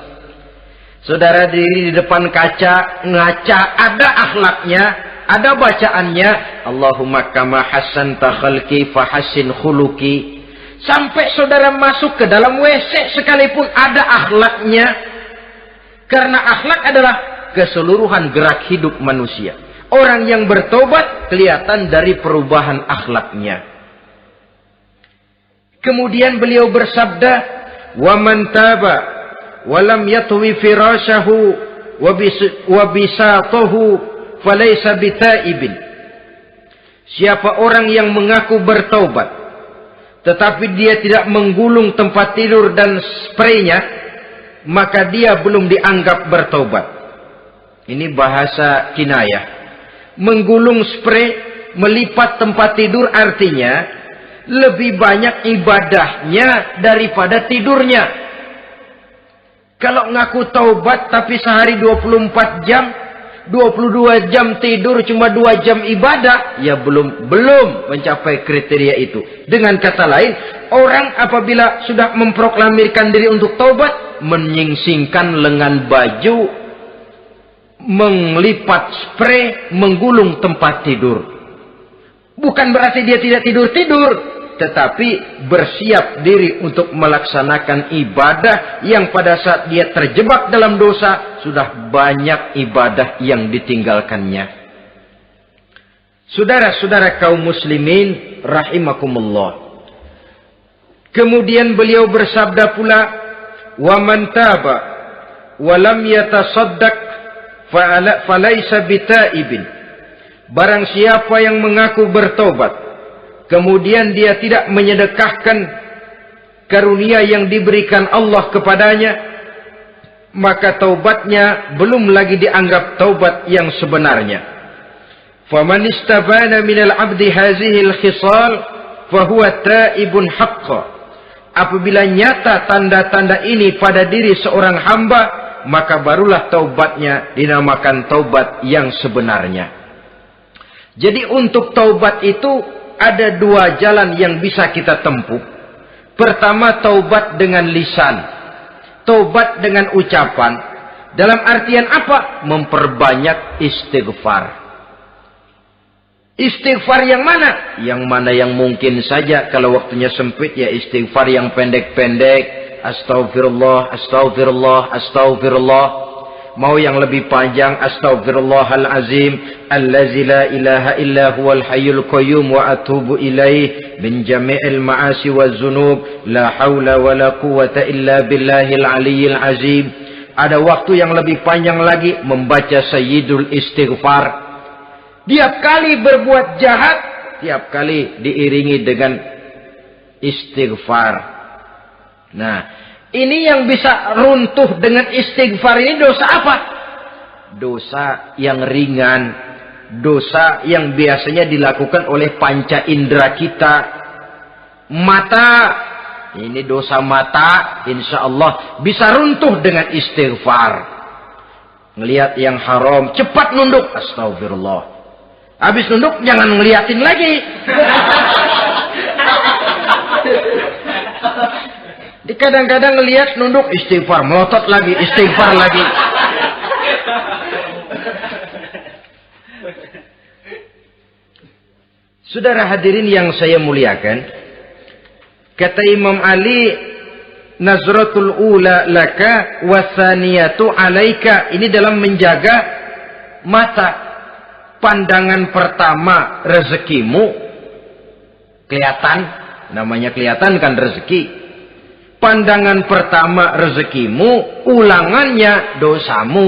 Saudara diri di depan kaca, ngaca, ada akhlaknya, ada bacaannya. Allahumma kama hassanta khalqi fahassin khuluqi. Sampai saudara masuk ke dalam WC sekalipun ada akhlaknya. Karena akhlak adalah keseluruhan gerak hidup manusia. Orang yang bertobat kelihatan dari perubahan akhlaknya. Kemudian beliau bersabda, "Wa man taba wa lam yatwi firashahu wa bisatahu falaysa bitaibin." Siapa orang yang mengaku bertaubat tetapi dia tidak menggulung tempat tidur dan spraynya, maka dia belum dianggap bertaubat. Ini bahasa kinayah. Menggulung spray, melipat tempat tidur artinya lebih banyak ibadahnya daripada tidurnya. Kalau ngaku taubat tapi sehari 24 jam, 22 jam tidur, cuma 2 jam ibadah, ya belum mencapai kriteria itu. Dengan kata lain, orang apabila sudah memproklamirkan diri untuk taubat, menyingsingkan lengan baju, melipat spray, menggulung tempat tidur. Bukan berarti dia tidak tidur-tidur, tetapi bersiap diri untuk melaksanakan ibadah yang pada saat dia terjebak dalam dosa, sudah banyak ibadah yang ditinggalkannya. Saudara-saudara kaum muslimin rahimakumullah. Kemudian beliau bersabda pula, "Wa man taba wa lam yatasaddaq falaysa bitaibin." Barang siapa yang mengaku bertobat kemudian dia tidak menyedekahkan karunia yang diberikan Allah kepadanya, maka taubatnya belum lagi dianggap taubat yang sebenarnya. Faman istabana minal abdi hazihil khisal fahuwa taibun haqqa. Apabila nyata tanda-tanda ini pada diri seorang hamba, maka barulah taubatnya dinamakan taubat yang sebenarnya. Jadi untuk taubat itu ada 2 jalan yang bisa kita tempuh. Pertama, taubat dengan lisan. Taubat dengan ucapan. Dalam artian apa? Memperbanyak istighfar. Istighfar yang mana? Yang mana yang mungkin saja. Kalau waktunya sempit ya istighfar yang pendek-pendek. Astaghfirullah, astaghfirullah, astaghfirullah. Mau yang lebih panjang, astaghfirullahalazim allazi la ilaha illa huwal hayyul qayyum wa atubu ilaih min jami'il ma'asi waz zunub la haula wala quwwata illa billahil aliyyil azim. Ada waktu yang lebih panjang lagi membaca sayyidul istighfar. Tiap kali berbuat jahat, tiap kali diiringi dengan istighfar. Nah, ini yang bisa runtuh dengan istighfar ini dosa apa? Dosa yang ringan. Dosa yang biasanya dilakukan oleh panca indera kita. Mata ini dosa mata, insya Allah bisa runtuh dengan istighfar. Ngelihat yang haram, cepat nunduk, astagfirullah. Habis nunduk, jangan ngeliatin lagi. Kadang-kadang ngelihat nunduk, istighfar, melotot lagi, istighfar lagi. Saudara hadirin yang saya muliakan, kata Imam Ali, nazratul ula laka wasaniyatu alaika. Ini dalam menjaga mata. Pandangan pertama rezekimu kelihatan, namanya kelihatan kan rezeki. Pandangan pertama rezekimu, ulangannya dosamu.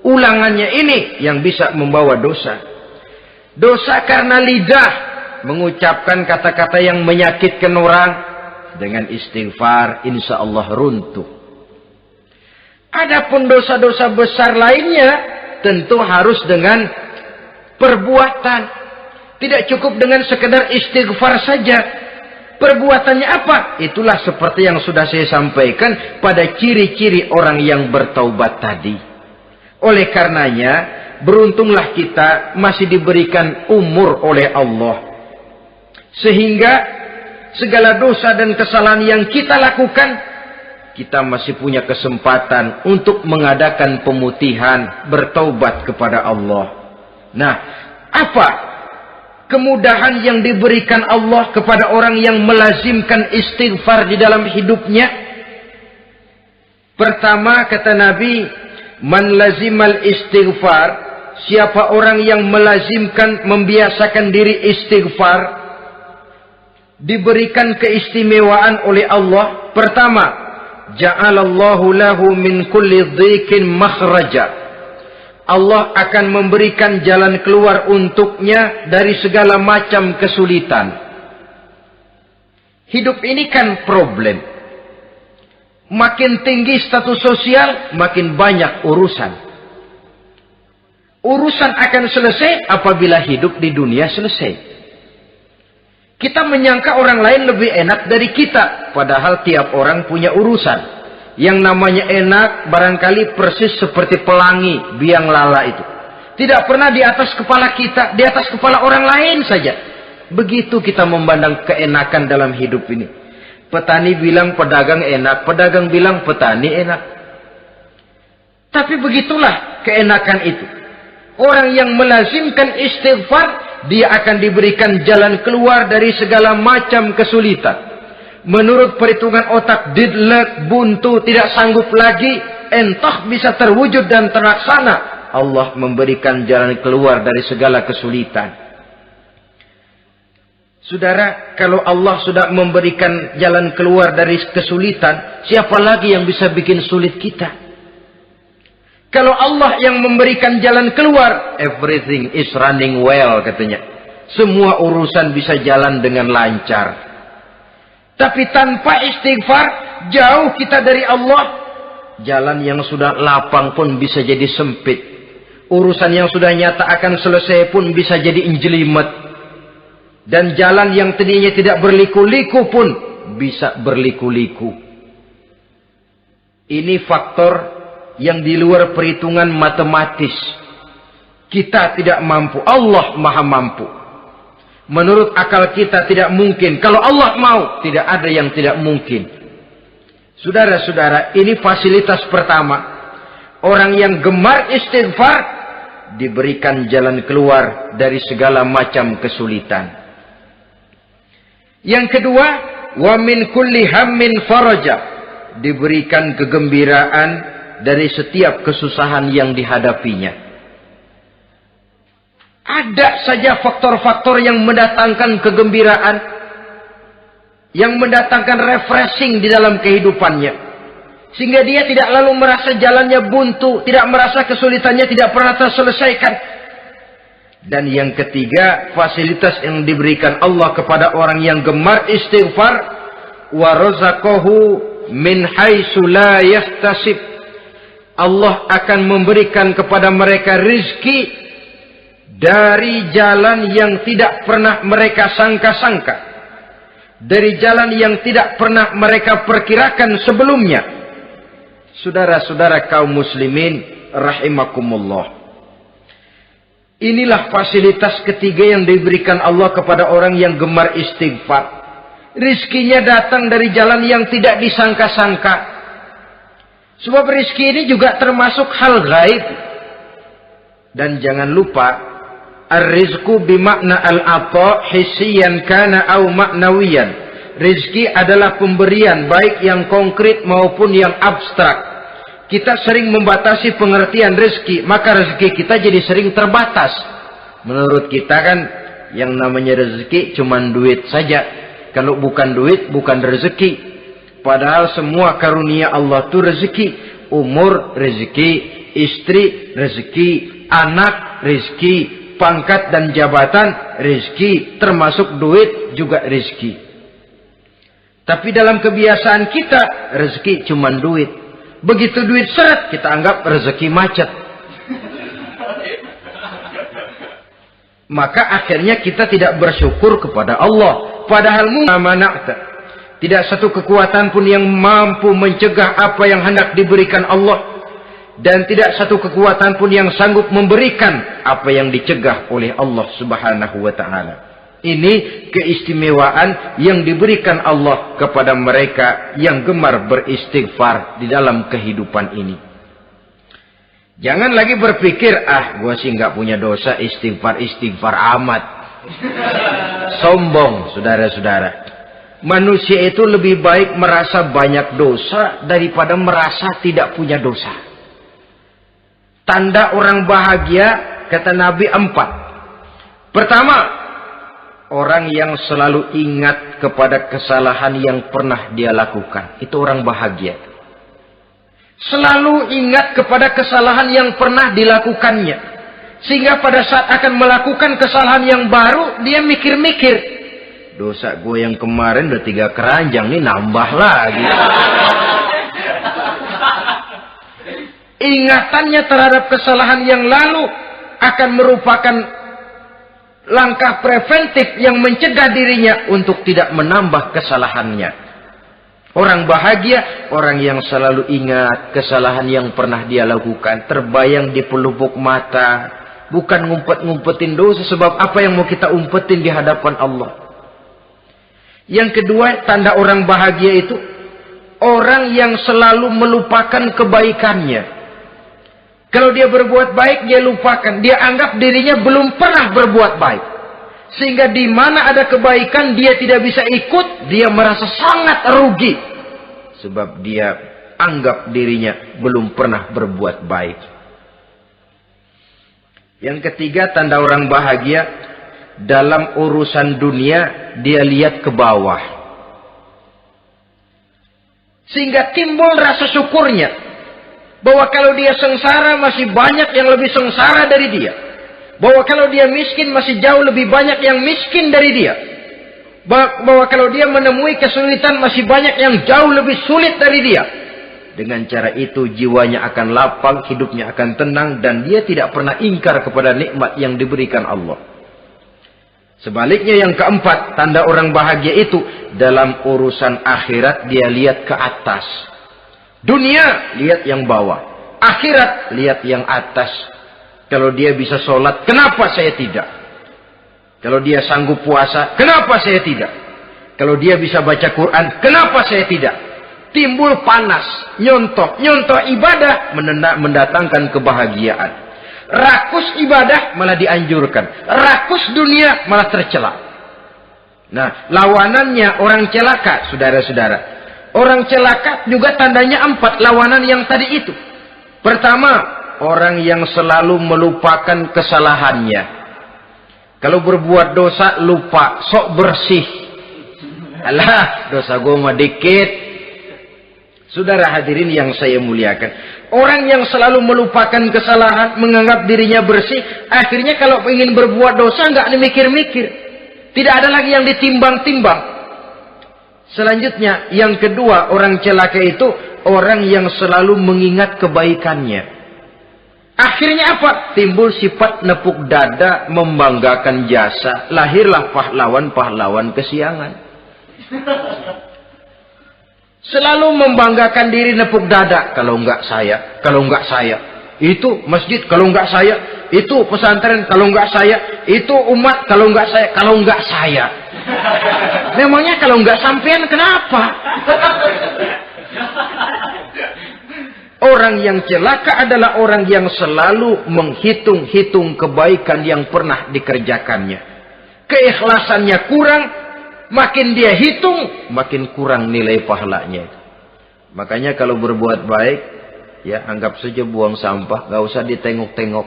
Ulangannya ini yang bisa membawa dosa. Dosa karena lidah, mengucapkan kata-kata yang menyakitkan orang. Dengan istighfar, insya Allah runtuh. Adapun dosa-dosa besar lainnya, tentu harus dengan perbuatan. Tidak cukup dengan sekedar istighfar saja. Perbuatannya apa? Itulah seperti yang sudah saya sampaikan pada ciri-ciri orang yang bertaubat tadi. Oleh karenanya, beruntunglah kita masih diberikan umur oleh Allah. Sehingga segala dosa dan kesalahan yang kita lakukan, kita masih punya kesempatan untuk mengadakan pemutihan, bertaubat kepada Allah. Nah, apa kemudahan yang diberikan Allah kepada orang yang melazimkan istighfar di dalam hidupnya? Pertama, kata Nabi, man lazimal istighfar, siapa orang yang melazimkan, membiasakan diri istighfar, diberikan keistimewaan oleh Allah. Pertama, ja'alallahu lahu min kulli dhikin makhraja. Allah akan memberikan jalan keluar untuknya dari segala macam kesulitan. Hidup ini kan problem. Makin tinggi status sosial, makin banyak urusan. Urusan akan selesai apabila hidup di dunia selesai. Kita menyangka orang lain lebih enak dari kita, padahal tiap orang punya urusan. Yang namanya enak barangkali persis seperti pelangi biang lala itu. Tidak pernah di atas kepala kita, di atas kepala orang lain saja. Begitu kita memandang keenakan dalam hidup ini. Petani bilang pedagang enak, pedagang bilang petani enak. Tapi begitulah keenakan itu. Orang yang melazimkan istighfar, dia akan diberikan jalan keluar dari segala macam kesulitan. Menurut perhitungan otak, deadlock, buntu, tidak sanggup lagi, entah bisa terwujud dan terlaksana. Allah memberikan jalan keluar dari segala kesulitan. Saudara, kalau Allah sudah memberikan jalan keluar dari kesulitan, siapa lagi yang bisa bikin sulit kita? Kalau Allah yang memberikan jalan keluar, everything is running well katanya. Semua urusan bisa jalan dengan lancar. Tapi tanpa istighfar, jauh kita dari Allah. Jalan yang sudah lapang pun bisa jadi sempit. Urusan yang sudah nyata akan selesai pun bisa jadi injelimet. Dan jalan yang tadinya tidak berliku-liku pun bisa berliku-liku. Ini faktor yang di luar perhitungan matematis. Kita tidak mampu, Allah maha mampu. Menurut akal kita tidak mungkin. Kalau Allah mau, tidak ada yang tidak mungkin. Saudara-saudara, ini fasilitas pertama. Orang yang gemar istighfar, diberikan jalan keluar dari segala macam kesulitan. Yang kedua, wa min kulli hammin faraja. Diberikan kegembiraan dari setiap kesusahan yang dihadapinya. Ada saja faktor-faktor yang mendatangkan kegembiraan, yang mendatangkan refreshing di dalam kehidupannya, sehingga dia tidak lalu merasa jalannya buntu, tidak merasa kesulitannya tidak pernah terselesaikan. Dan yang ketiga, fasilitas yang diberikan Allah kepada orang yang gemar istighfar, wa razaqahu min haitsu la yahtasib. Allah akan memberikan kepada mereka rizki dari jalan yang tidak pernah mereka sangka-sangka. dari jalan yang tidak pernah mereka perkirakan sebelumnya. Saudara-saudara kaum muslimin rahimakumullah. Inilah fasilitas ketiga yang diberikan Allah kepada orang yang gemar istighfar. Rizkinya datang dari jalan yang tidak disangka-sangka. Sebab rizki ini juga termasuk hal gaib. Dan jangan lupa, ar-rizku bimakna al-ata hissiyan kana au ma'nawiyan. Rizki adalah pemberian baik yang konkret maupun yang abstrak. Kita sering membatasi pengertian rezeki, maka rezeki kita jadi sering terbatas. Menurut kita kan yang namanya rezeki cuma duit saja. Kalau bukan duit, bukan rezeki. Padahal semua karunia Allah itu rezeki. Umur, rezeki. Istri, rezeki. Anak, rezeki. Pangkat dan jabatan, rezeki. Termasuk duit juga rezeki. Tapi dalam kebiasaan kita, rezeki cuma duit. Begitu duit seret, kita anggap rezeki macet. Maka akhirnya kita tidak bersyukur kepada Allah. Padahal tidak satu kekuatan pun yang mampu mencegah apa yang hendak diberikan Allah. Dan tidak satu kekuatan pun yang sanggup memberikan apa yang dicegah oleh Allah subhanahu wa ta'ala. Ini keistimewaan yang diberikan Allah kepada mereka yang gemar beristighfar di dalam kehidupan ini. Jangan lagi berpikir, gue sih nggak punya dosa, istighfar amat. Sombong, saudara-saudara. Manusia itu lebih baik merasa banyak dosa daripada merasa tidak punya dosa. Tanda orang bahagia, kata Nabi 4. Pertama, orang yang selalu ingat kepada kesalahan yang pernah dia lakukan. Itu orang bahagia. Selalu ingat kepada kesalahan yang pernah dilakukannya. Sehingga pada saat akan melakukan kesalahan yang baru, dia mikir-mikir. Dosa gue yang kemarin udah 3 keranjang, nih nambah lagi. Ingatannya terhadap kesalahan yang lalu akan merupakan langkah preventif yang mencegah dirinya untuk tidak menambah kesalahannya. Orang bahagia, orang yang selalu ingat kesalahan yang pernah dia lakukan, terbayang di pelupuk mata, bukan ngumpet-ngumpetin dosa, sebab apa yang mau kita umpetin di hadapan Allah. Yang kedua, tanda orang bahagia itu orang yang selalu melupakan kebaikannya. Kalau dia berbuat baik, dia lupakan. Dia anggap dirinya belum pernah berbuat baik. Sehingga di mana ada kebaikan, dia tidak bisa ikut. Dia merasa sangat rugi. Sebab dia anggap dirinya belum pernah berbuat baik. Yang ketiga, tanda orang bahagia. Dalam urusan dunia, dia lihat ke bawah. Sehingga timbul rasa syukurnya. Bahwa kalau dia sengsara masih banyak yang lebih sengsara dari dia. Bahwa kalau dia miskin masih jauh lebih banyak yang miskin dari dia. Bahwa kalau dia menemui kesulitan masih banyak yang jauh lebih sulit dari dia. Dengan cara itu jiwanya akan lapang, hidupnya akan tenang. Dan dia tidak pernah ingkar kepada nikmat yang diberikan Allah. Sebaliknya yang keempat, tanda orang bahagia itu. Dalam urusan akhirat dia lihat ke atas. Dunia, lihat yang bawah. Akhirat, lihat yang atas. Kalau dia bisa sholat, kenapa saya tidak? Kalau dia sanggup puasa, kenapa saya tidak? Kalau dia bisa baca Quran, kenapa saya tidak? Timbul panas, nyontoh ibadah, mendatangkan kebahagiaan. Rakus ibadah, malah dianjurkan. Rakus dunia, malah tercela. Nah, lawanannya orang celaka, saudara-saudara. Orang celaka juga tandanya 4 lawanan yang tadi itu. Pertama, orang yang selalu melupakan kesalahannya. Kalau berbuat dosa, lupa, sok bersih. Alah, dosa gue mah dikit. Saudara hadirin yang saya muliakan. Orang yang selalu melupakan kesalahan, menganggap dirinya bersih. Akhirnya kalau ingin berbuat dosa, nggak dimikir-mikir. Tidak ada lagi yang ditimbang-timbang. Selanjutnya, yang kedua, orang celaka itu orang yang selalu mengingat kebaikannya. Akhirnya apa? Timbul sifat nepuk dada, membanggakan jasa. Lahirlah pahlawan-pahlawan kesiangan. Selalu membanggakan diri, nepuk dada. Kalau enggak saya, kalau enggak saya. Itu masjid, kalau enggak saya. Itu pesantren, kalau enggak saya. Itu umat, kalau enggak saya. Kalau enggak saya. Memangnya kalau enggak sampean kenapa? Orang yang celaka adalah orang yang selalu menghitung-hitung kebaikan yang pernah dikerjakannya. Keikhlasannya kurang, makin dia hitung, makin kurang nilai pahalanya. Makanya kalau berbuat baik, ya anggap saja buang sampah, gak usah ditengok-tengok,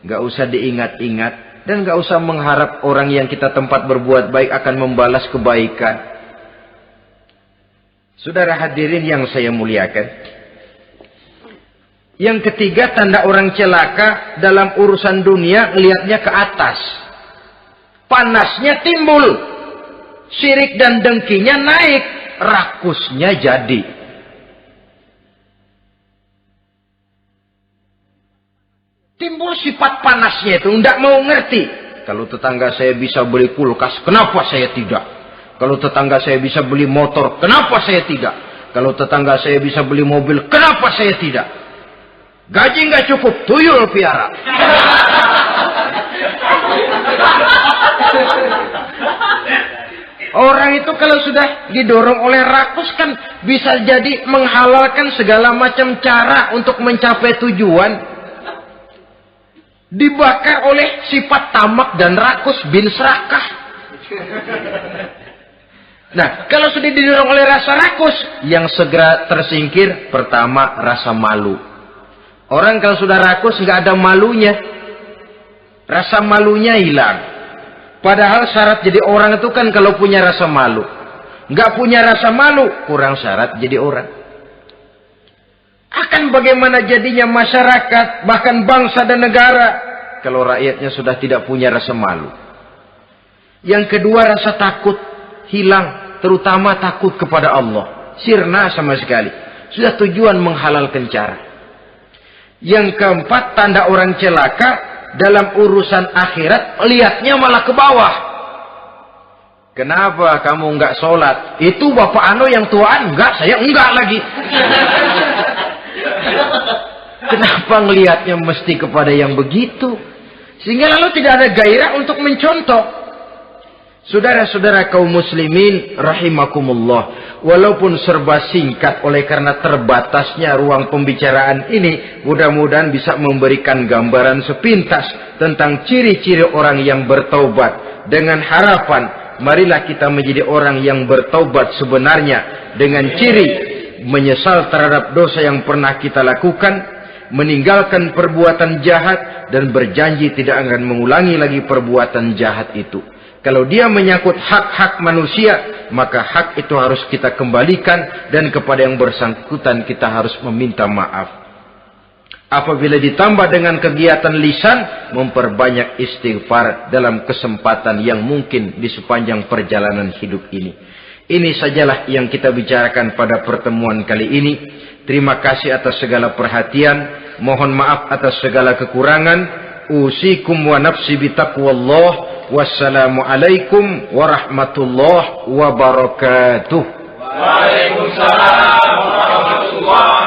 gak usah diingat-ingat, dan gak usah mengharap orang yang kita tempat berbuat baik akan membalas kebaikan. Saudara hadirin yang saya muliakan, yang ketiga tanda orang celaka dalam urusan dunia, lihatnya ke atas. Panasnya timbul, syirik dan dengkinya naik, rakusnya jadi. Timbul sifat panasnya itu, tidak mau ngerti. Kalau tetangga saya bisa beli kulkas, kenapa saya tidak? Kalau tetangga saya bisa beli motor, kenapa saya tidak? Kalau tetangga saya bisa beli mobil, kenapa saya tidak? Gaji nggak cukup, tuyul piara. Orang itu kalau sudah didorong oleh rakus kan bisa jadi menghalalkan segala macam cara untuk mencapai tujuan. Dibakar oleh sifat tamak dan rakus bin serakah. Nah, kalau sudah didorong oleh rasa rakus, yang segera tersingkir pertama rasa malu. Orang kalau sudah rakus nggak ada malunya, rasa malunya hilang. Padahal syarat jadi orang itu kan kalau punya rasa malu. Nggak punya rasa malu, kurang syarat jadi orang. Akan bagaimana jadinya masyarakat, bahkan bangsa dan negara, kalau rakyatnya sudah tidak punya rasa malu. Yang kedua rasa takut hilang, terutama takut kepada Allah. Sirna sama sekali. Sudah tujuan menghalalkan cara. Yang keempat tanda orang celaka dalam urusan akhirat, lihatnya malah ke bawah. Kenapa kamu enggak sholat? Itu bapak anu yang tuaan, enggak, saya enggak lagi. Kenapa ngelihatnya mesti kepada yang begitu? Sehingga lalu tidak ada gairah untuk mencontoh. Saudara-saudara kaum muslimin rahimakumullah, walaupun serba singkat oleh karena terbatasnya ruang pembicaraan ini, mudah-mudahan bisa memberikan gambaran sepintas tentang ciri-ciri orang yang bertaubat. Dengan harapan, marilah kita menjadi orang yang bertaubat sebenarnya dengan ciri menyesal terhadap dosa yang pernah kita lakukan, meninggalkan perbuatan jahat, dan berjanji tidak akan mengulangi lagi perbuatan jahat itu. Kalau dia menyangkut hak-hak manusia, maka hak itu harus kita kembalikan, dan kepada yang bersangkutan kita harus meminta maaf. Apabila ditambah dengan kegiatan lisan, memperbanyak istighfar dalam kesempatan yang mungkin di sepanjang perjalanan hidup ini. Ini sajalah yang kita bicarakan pada pertemuan kali ini. Terima kasih atas segala perhatian. Mohon maaf atas segala kekurangan. Usikum wa nafsi bitaqwallah. Wassalamualaikum warahmatullahi wabarakatuh. Waalaikumsalam warahmatullahi